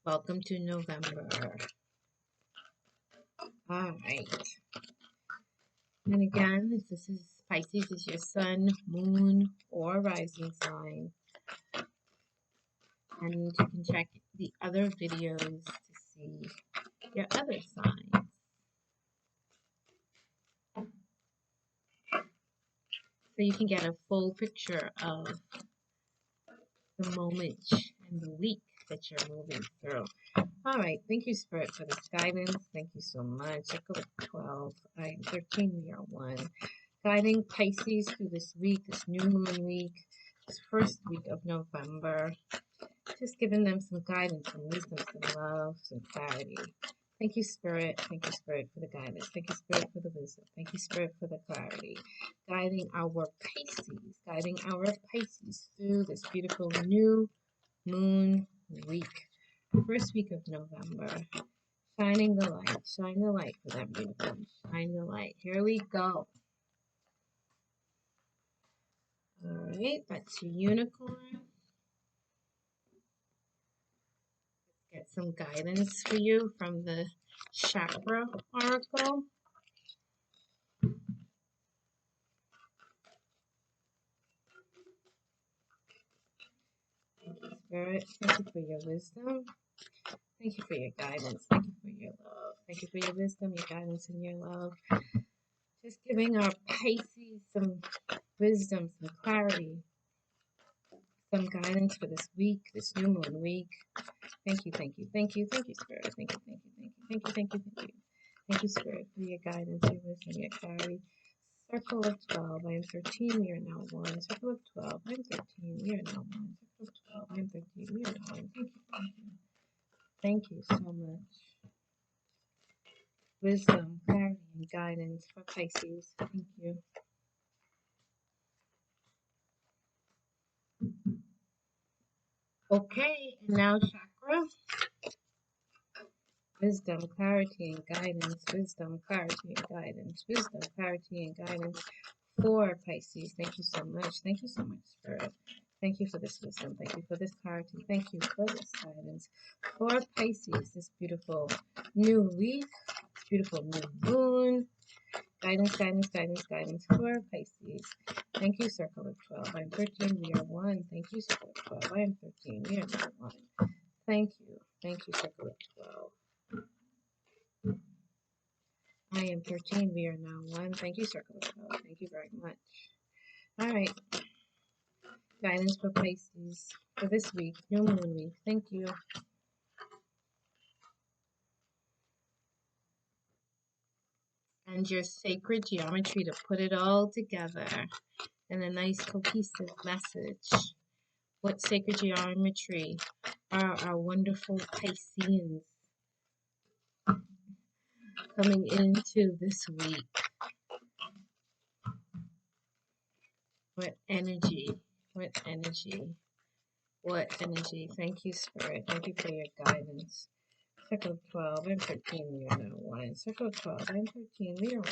Welcome to November. All right. And again, if this is Pisces, is your sun, moon, or rising sign. And you can check the other videos to see your other signs. So you can get a full picture of the moment and the week that you're moving through. All right. Thank you, Spirit, for this guidance. Thank you so much. I go with 12. I am 13. We are 1. Guiding Pisces through this week, this new moon week, this first week of November. Just giving them some guidance, some wisdom, some love, some clarity. Thank you, Spirit. Thank you, Spirit, for the guidance. Thank you, Spirit, for the wisdom. Thank you, Spirit, for the clarity. Guiding our Pisces through this beautiful new moon week. First week of November. Shining the light. Shine the light for them, beautiful. Shine the light. Here we go. All right, that's your unicorn. Get some guidance for you from the chakra oracle. Thank you, Spirit. Thank you for your wisdom. Thank you for your guidance. Thank you for your love. Thank you for your wisdom, your guidance, and your love. Just giving our Pisces some wisdom, some clarity, some guidance for this week, this new moon week. Thank you, thank you, thank you, thank you, Spirit. Thank you, thank you, thank you, thank you, thank you, thank you. Thank you, Spirit, for your guidance, your wisdom, your clarity. Circle of 12, I am 13, we are now 1. Circle of 12, I am 13, we are now 1. Circle of 12, I am 13, we are now 1. Thank you, thank you. Thank you so much. Wisdom, clarity, and guidance for Pisces. Thank you. Okay, and now chakra. Wisdom, clarity, and guidance. Wisdom, clarity, and guidance. Wisdom, clarity, and guidance for Pisces. Thank you so much. Thank you so much, Spirit. Thank you for this wisdom. Thank you for this clarity. Thank you for this guidance for Pisces. This beautiful new week, beautiful new moon. Guidance, guidance, guidance, guidance for Pisces. Thank you, Circle of 12. I'm 13, we are 1. Thank you, Circle of 12. I am 13, we are now 1. Thank you. Thank you, Circle of 12. I am 13, we are now 1. Thank you, Circle of 12. Thank you very much. All right. Guidance for Pisces for this week, new moon week. Thank you. And your sacred geometry to put it all together in a nice cohesive message. What sacred geometry are our wonderful Pisceans coming into this week? What energy? What energy? What energy? Thank you, Spirit. Thank you for your guidance. Circle of 12, I'm 13, we are now 1. Circle of 12, I'm 13, we are 1.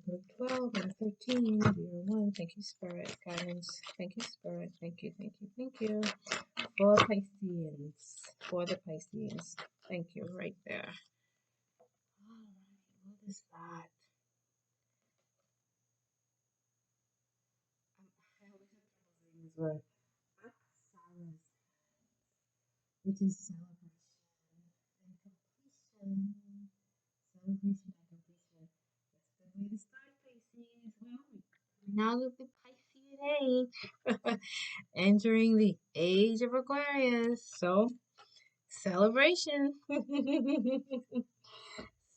Circle of 12, I'm 13, we are 1. Thank you, Spirit. Guidance. Thank you, Spirit. Thank you, thank you, thank you. For Pisceans. For the Pisceans. Thank you, right there. Alright, what is that? I always have trouble saying this word. Aquarius, which is celebration and completion. Celebration and completion. That's a good way to start, Pisces. Well, now with the Piscean age, entering the age of Aquarius. So, celebration.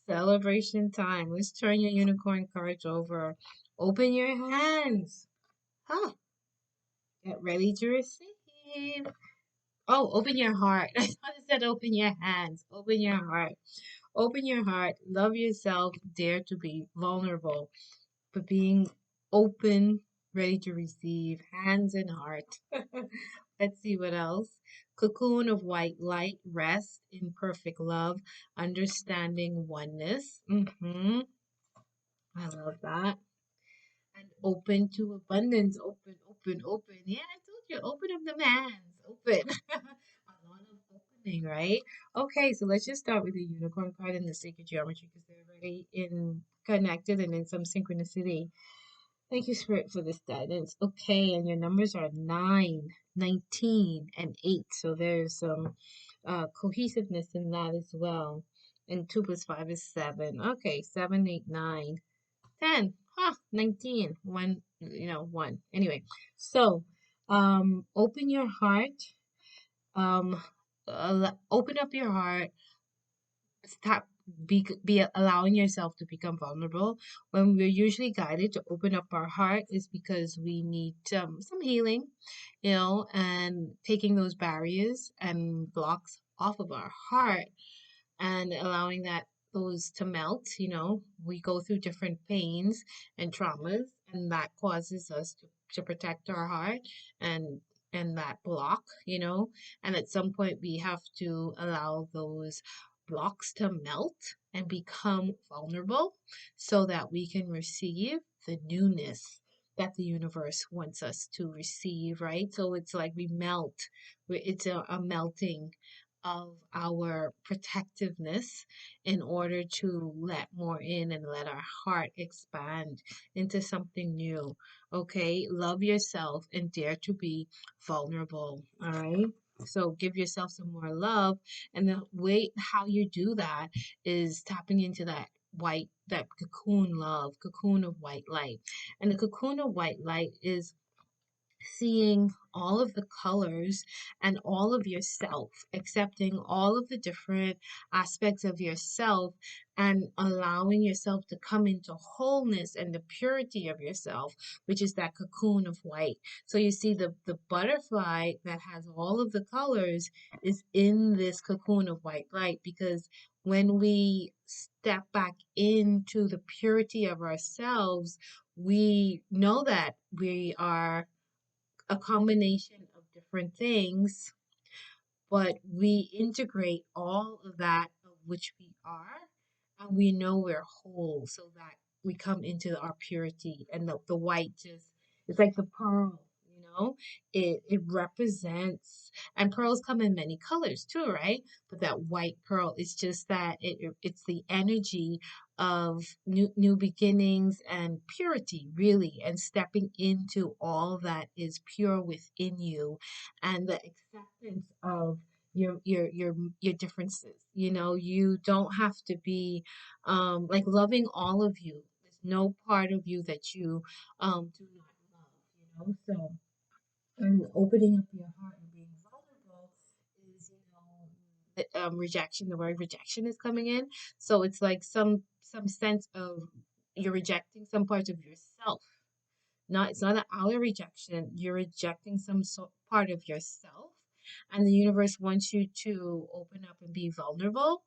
Celebration time. Let's turn your unicorn cards over. Open your hands. Huh. Get ready to receive. Oh, open your heart. I thought it said open your hands. Open your heart. Open your heart. Love yourself. Dare to be vulnerable. But being open, ready to receive. Hands and heart. Let's see what else. Cocoon of white light. Rest in perfect love. Understanding oneness. I love that. And open to abundance. Open, open, open. Yeah, I told you, open up the hands. Open. A lot of opening, right? Okay, so let's just start with the unicorn card and the sacred geometry because they're already in connected and in some synchronicity. Thank you, Spirit, for this guidance. Okay, and your numbers are 9, 19, and 8. So there's some cohesiveness in that as well. And 2 plus 5 is 7. Okay, 7, 8, 9. 10, 19, 1, 1. Anyway, so open your heart, open up your heart, stop be allowing yourself to become vulnerable. When we're usually guided to open up our heart is because we need some healing, and taking those barriers and blocks off of our heart and allowing those to melt. We go through different pains and traumas, and that causes us to protect our heart and that block, and at some point we have to allow those blocks to melt and become vulnerable so that we can receive the newness that the universe wants us to receive, right? So it's like we melt. It's a melting of our protectiveness in order to let more in and let our heart expand into something new. Okay, love yourself and dare to be vulnerable. All right. So give yourself some more love. And the way how you do that is tapping into that cocoon love, cocoon of white light. And the cocoon of white light is seeing all of the colors and all of yourself, accepting all of the different aspects of yourself and allowing yourself to come into wholeness and the purity of yourself, which is that cocoon of white. So you see the butterfly that has all of the colors is in this cocoon of white light because when we step back into the purity of ourselves, we know that we are a combination of different things, but we integrate all of that of which we are, and we know we're whole so that we come into our purity. And the white just, it's like the pearl, you know, it represents, and pearls come in many colors too, right? But that white pearl is just that it's the energy of new beginnings and purity, really, and stepping into all that is pure within you, and the acceptance of your differences. You know, you don't have to be like loving all of you. There's no part of you that you do not love, you know. So, and opening up your heart and being vulnerable is, you know, rejection. The word rejection is coming in. So it's like some sense of you're rejecting some parts of yourself. Not, it's not an outer rejection. You're rejecting some part of yourself, and the universe wants you to open up and be vulnerable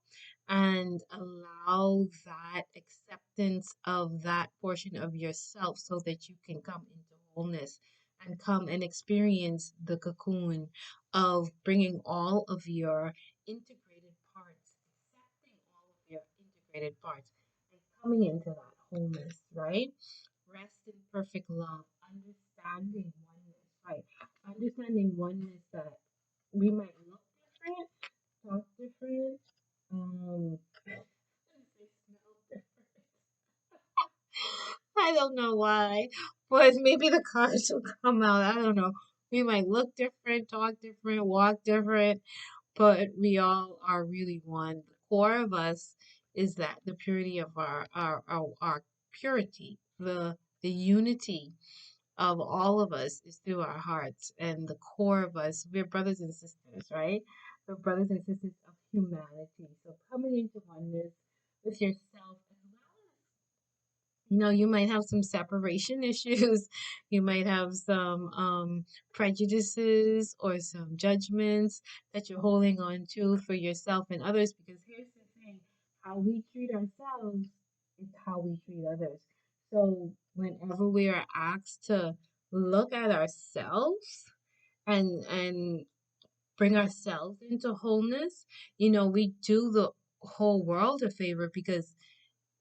and allow that acceptance of that portion of yourself so that you can come into wholeness and come and experience the cocoon of bringing all of your integrated parts, accepting all of your integrated parts, and coming into that wholeness, right? Rest in perfect love, understanding oneness, right? Understanding oneness that we might look different, talk different, they smell different. I don't know why, but maybe the cards will come out. I don't know. We might look different, talk different, walk different, but we all are really one. The core of us is that the purity of our purity, the unity of all of us is through our hearts, and the core of us, we're brothers and sisters, right? We're brothers and sisters of humanity. So coming into oneness with yourself as well, you know, you might have some separation issues. You might have some prejudices or some judgments that you're holding on to for yourself and others. Because here's the thing, how we treat ourselves is how we treat others. So whenever we are asked to look at ourselves and bring ourselves into wholeness, you know, we do the whole world a favor because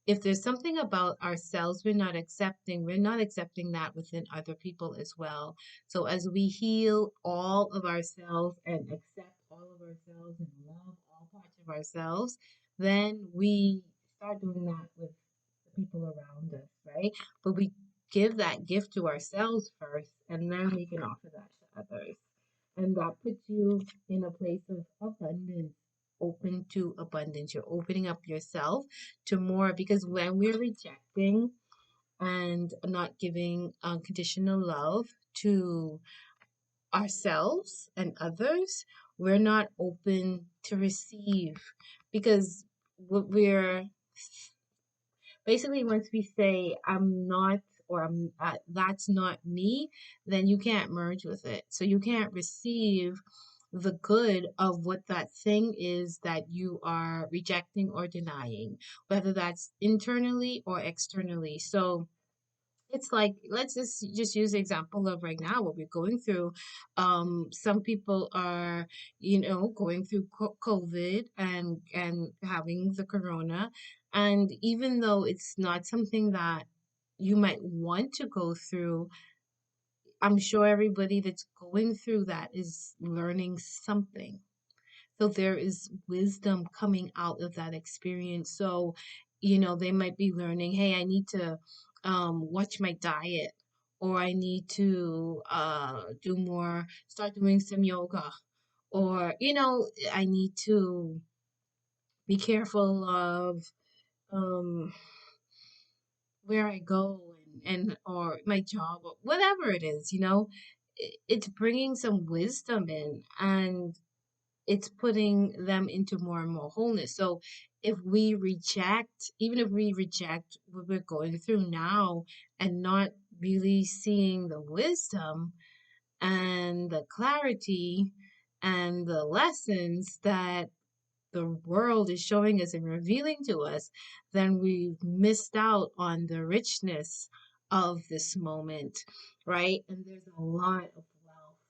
if there's something about ourselves we're not accepting that within other people as well. So as we heal all of ourselves and accept all of ourselves and love all parts of ourselves, then we start doing that with the people around us, right? But we give that gift to ourselves first, and then we can offer that to others. And that puts you in a place of abundance, open to abundance. You're opening up yourself to more because when we're rejecting and not giving unconditional love to ourselves and others, we're not open to receive because we're basically once we say I'm not or that's not me, then you can't merge with it. So you can't receive the good of what that thing is that you are rejecting or denying, whether that's internally or externally. So it's like let's just use the example of right now what we're going through. Some people are, you know, going through COVID and having the corona, and even though it's not something that you might want to go through, I'm sure everybody that's going through that is learning something. So there is wisdom coming out of that experience. So, you know, they might be learning, hey, I need to watch my diet, or I need to do more, start doing some yoga, or I need to be careful of um where I go, and or my job, or whatever it is, it's bringing some wisdom in, and it's putting them into more and more wholeness. So even if we reject what we're going through now and not really seeing the wisdom and the clarity and the lessons that the world is showing us and revealing to us, then we've missed out on the richness of this moment, right? And there's a lot of wealth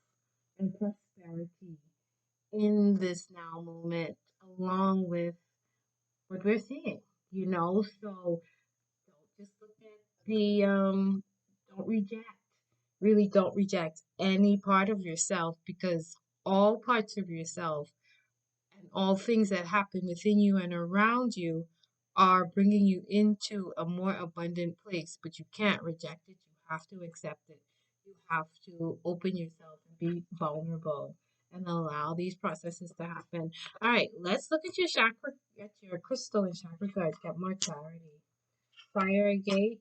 and prosperity in this now moment, along with what we're seeing. So don't just look at don't reject, really don't reject any part of yourself, because all parts of yourself and all things that happen within you and around you are bringing you into a more abundant place, but you can't reject it. You have to accept it. You have to open yourself and be vulnerable and allow these processes to happen. All right, let's look at your chakra, at your crystal and chakra cards, get more clarity. Fire gate.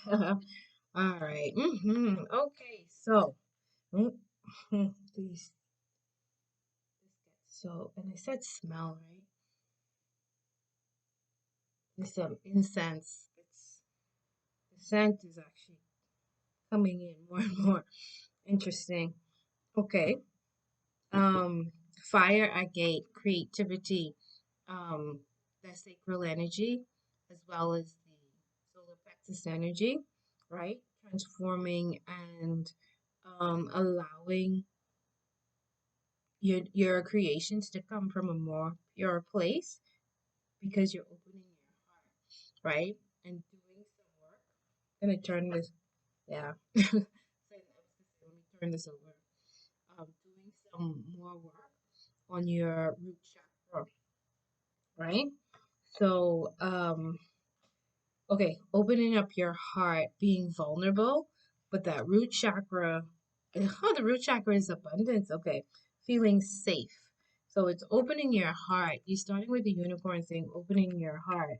All right. Okay, so these so, and I said smell, right? There's some incense. It's the scent is actually coming in more and more. Interesting. Okay. Um, Fire agate, creativity, um, the sacral energy, as well as the solar plexus energy, right? Transforming and allowing your creations to come from a more pure place, because you're opening your heart, right? And doing some work. I'm gonna turn this, yeah. Let me turn this over. Doing some more work on your root chakra, right? So, okay, opening up your heart, being vulnerable, but that root chakra, oh, the root chakra is abundance. Okay, feeling safe. So it's opening your heart. You starting with the unicorn saying opening your heart,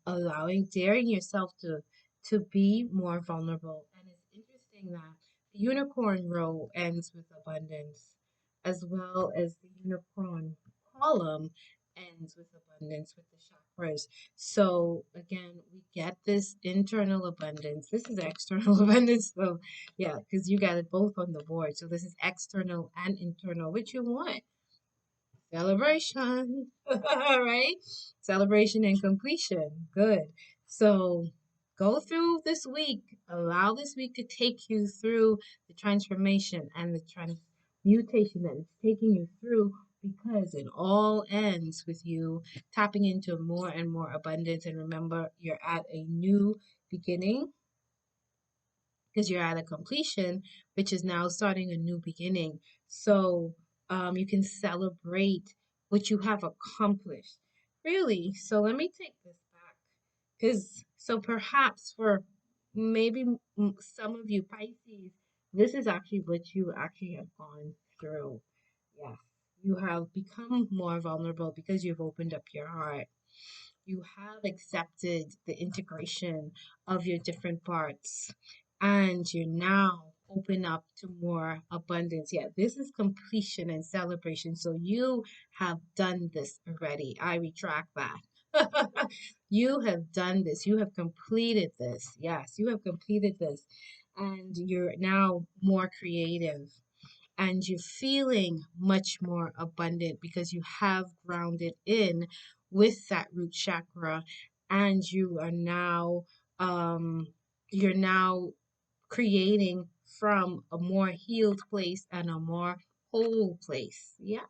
allowing, daring yourself to be more vulnerable. And it's interesting that the unicorn row ends with abundance, as well as the unicorn column ends with abundance with the chakras. So again, we get this internal abundance. This is external abundance, so yeah, because you got it both on the board. So this is external and internal, which you want. Celebration, right? Celebration and completion. Good. So go through this week. Allow this week to take you through the transformation and the transmutation that it's taking you through, because it all ends with you tapping into more and more abundance. And remember, you're at a new beginning, because you're at a completion, which is now starting a new beginning. So you can celebrate what you have accomplished. Really. So let me take this back. Because, so perhaps for maybe some of you Pisces, this is actually what you actually have gone through. Yes. You have become more vulnerable because you've opened up your heart. You have accepted the integration of your different parts, and you're now open up to more abundance. Yeah, this is completion and celebration. So you have done this already. I retract that. You have done this. You have completed this. Yes, you have completed this. And you're now more creative, and you're feeling much more abundant because you have grounded in with that root chakra, and um you're now creating from a more healed place and a more whole place. Yes.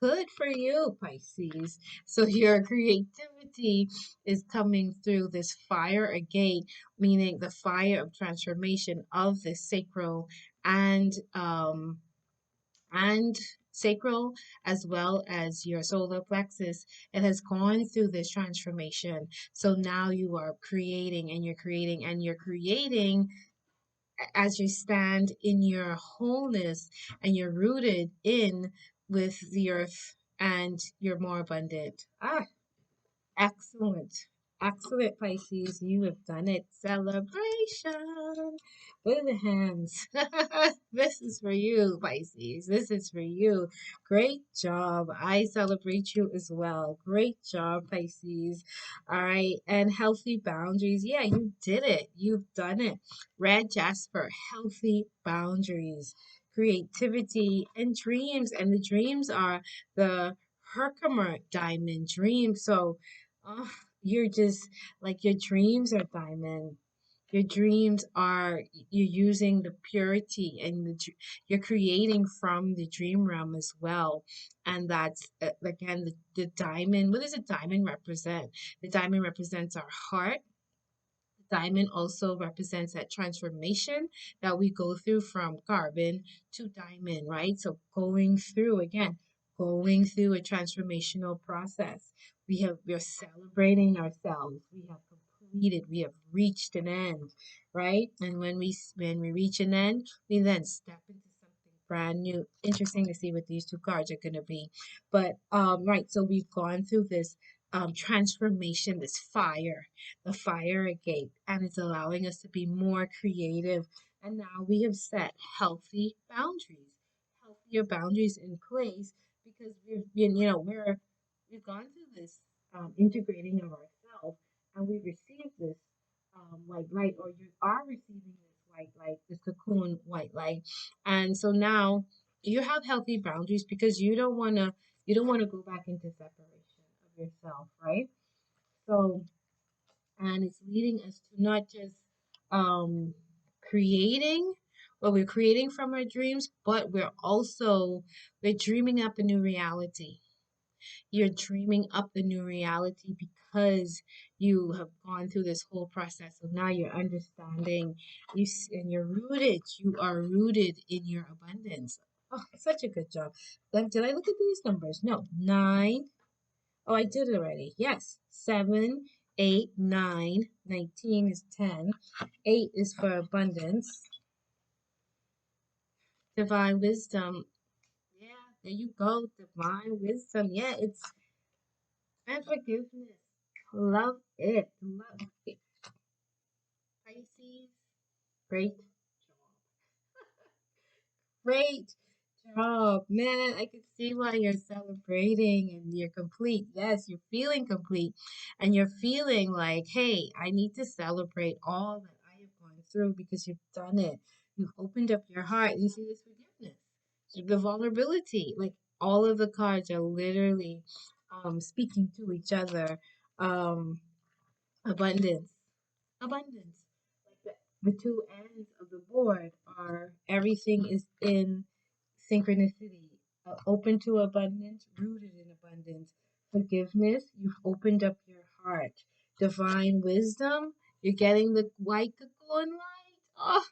Good for you, Pisces. So your creativity is coming through this fire again, meaning the fire of transformation of the sacral and and sacral, as well as your solar plexus. It has gone through this transformation. So now you are creating, and you're creating, and you're creating as you stand in your wholeness and you're rooted in with the earth and you're more abundant. Excellent. Excellent, Pisces. You have done it. Celebration with the hands. This is for you, Pisces. This is for you. Great job. I celebrate you as well. Great job, Pisces. All right. And healthy boundaries. Yeah, you did it. You've done it. Red Jasper, healthy boundaries, creativity, and dreams. And the dreams are the Herkimer diamond dream. So, oh, you're just like your dreams are diamond. Your dreams are you're using the purity and you're creating from the dream realm as well. And that's again the diamond. What does a diamond represent? The diamond represents our heart. Diamond also represents that transformation that we go through from carbon to diamond, right? So going through again, going through a transformational process. We're celebrating ourselves. We have completed, we have reached an end, right? And when we reach an end, we then step into something brand new. Interesting to see what these two cards are going to be. But right, so we've gone through this transformation, this fire, the fire gate, and it's allowing us to be more creative. And now we have set healthier boundaries in place because we've been, we've gone through this integrating of ourselves, and we received this white light, or you are receiving this white light, this cocoon white light, and so now you have healthy boundaries because you don't want to go back into separation of yourself, right? So and it's leading us to not just um, creating what we're creating from our dreams, but we're dreaming up a new reality. You're dreaming up the new reality because you have gone through this whole process. So now you're understanding and you are rooted in your abundance. Oh, such a good job. Did I look at these numbers? No. 9. Oh, I did it already. Yes. 7, 8, 9, 19 is 10. 8 is for abundance. Divine wisdom. Yeah, there you go. Divine wisdom. Yeah, it's and forgiveness. Love it. Love it. Pisces. Great Great job, man. I can see why you're celebrating and you're complete. Yes, you're feeling complete and you're feeling like, hey, I need to celebrate all that I have gone through because you've done it. You've opened up your heart. You see this forgiveness, the vulnerability. Like all of the cards are literally speaking to each other. Um, abundance. Abundance. Like the two ends of the board are everything is in synchronicity, open to abundance, rooted in abundance. Forgiveness, you've opened up your heart. Divine wisdom, you're getting the white cocoon light. Oh,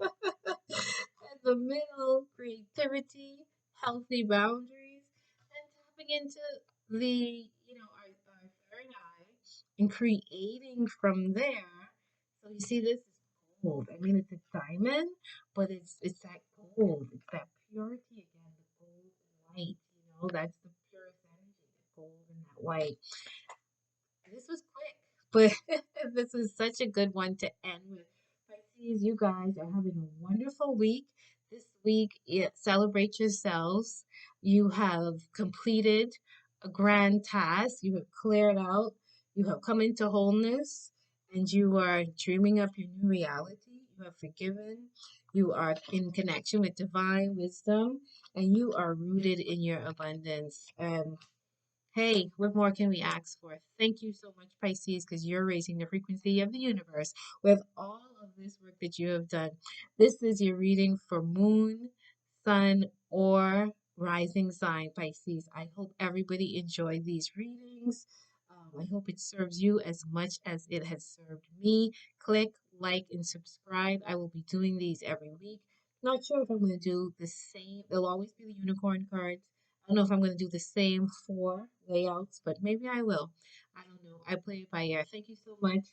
and the middle, creativity, healthy boundaries, and tapping into our third eye and creating from there. So you see, this is gold. I mean, it's a diamond, but it's that gold. It's that purity again, the gold white. That's the purest energy, the gold and that white. This was quick, but this was such a good one to end with. Pisces, you guys are having a wonderful week. This week, celebrate yourselves. You have completed a grand task. You have cleared out. You have come into wholeness, and you are dreaming up your new reality. You have forgiven. You are in connection with divine wisdom, and you are rooted in your abundance. And hey, what more can we ask for? Thank you so much, Pisces, because you're raising the frequency of the universe with all of this work that you have done. This is your reading for moon, sun, or rising sign, Pisces. I hope everybody enjoyed these readings. I hope it serves you as much as it has served me. Click, like, and subscribe. I will be doing these every week. Not sure if I'm going to do the same. There'll always be the unicorn cards. I don't know if I'm going to do the same 4 layouts, but maybe I will. I don't know. I play it by ear. Thank you so much.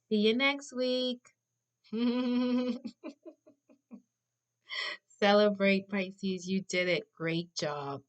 See you next week. Celebrate, Pisces. You did it. Great job.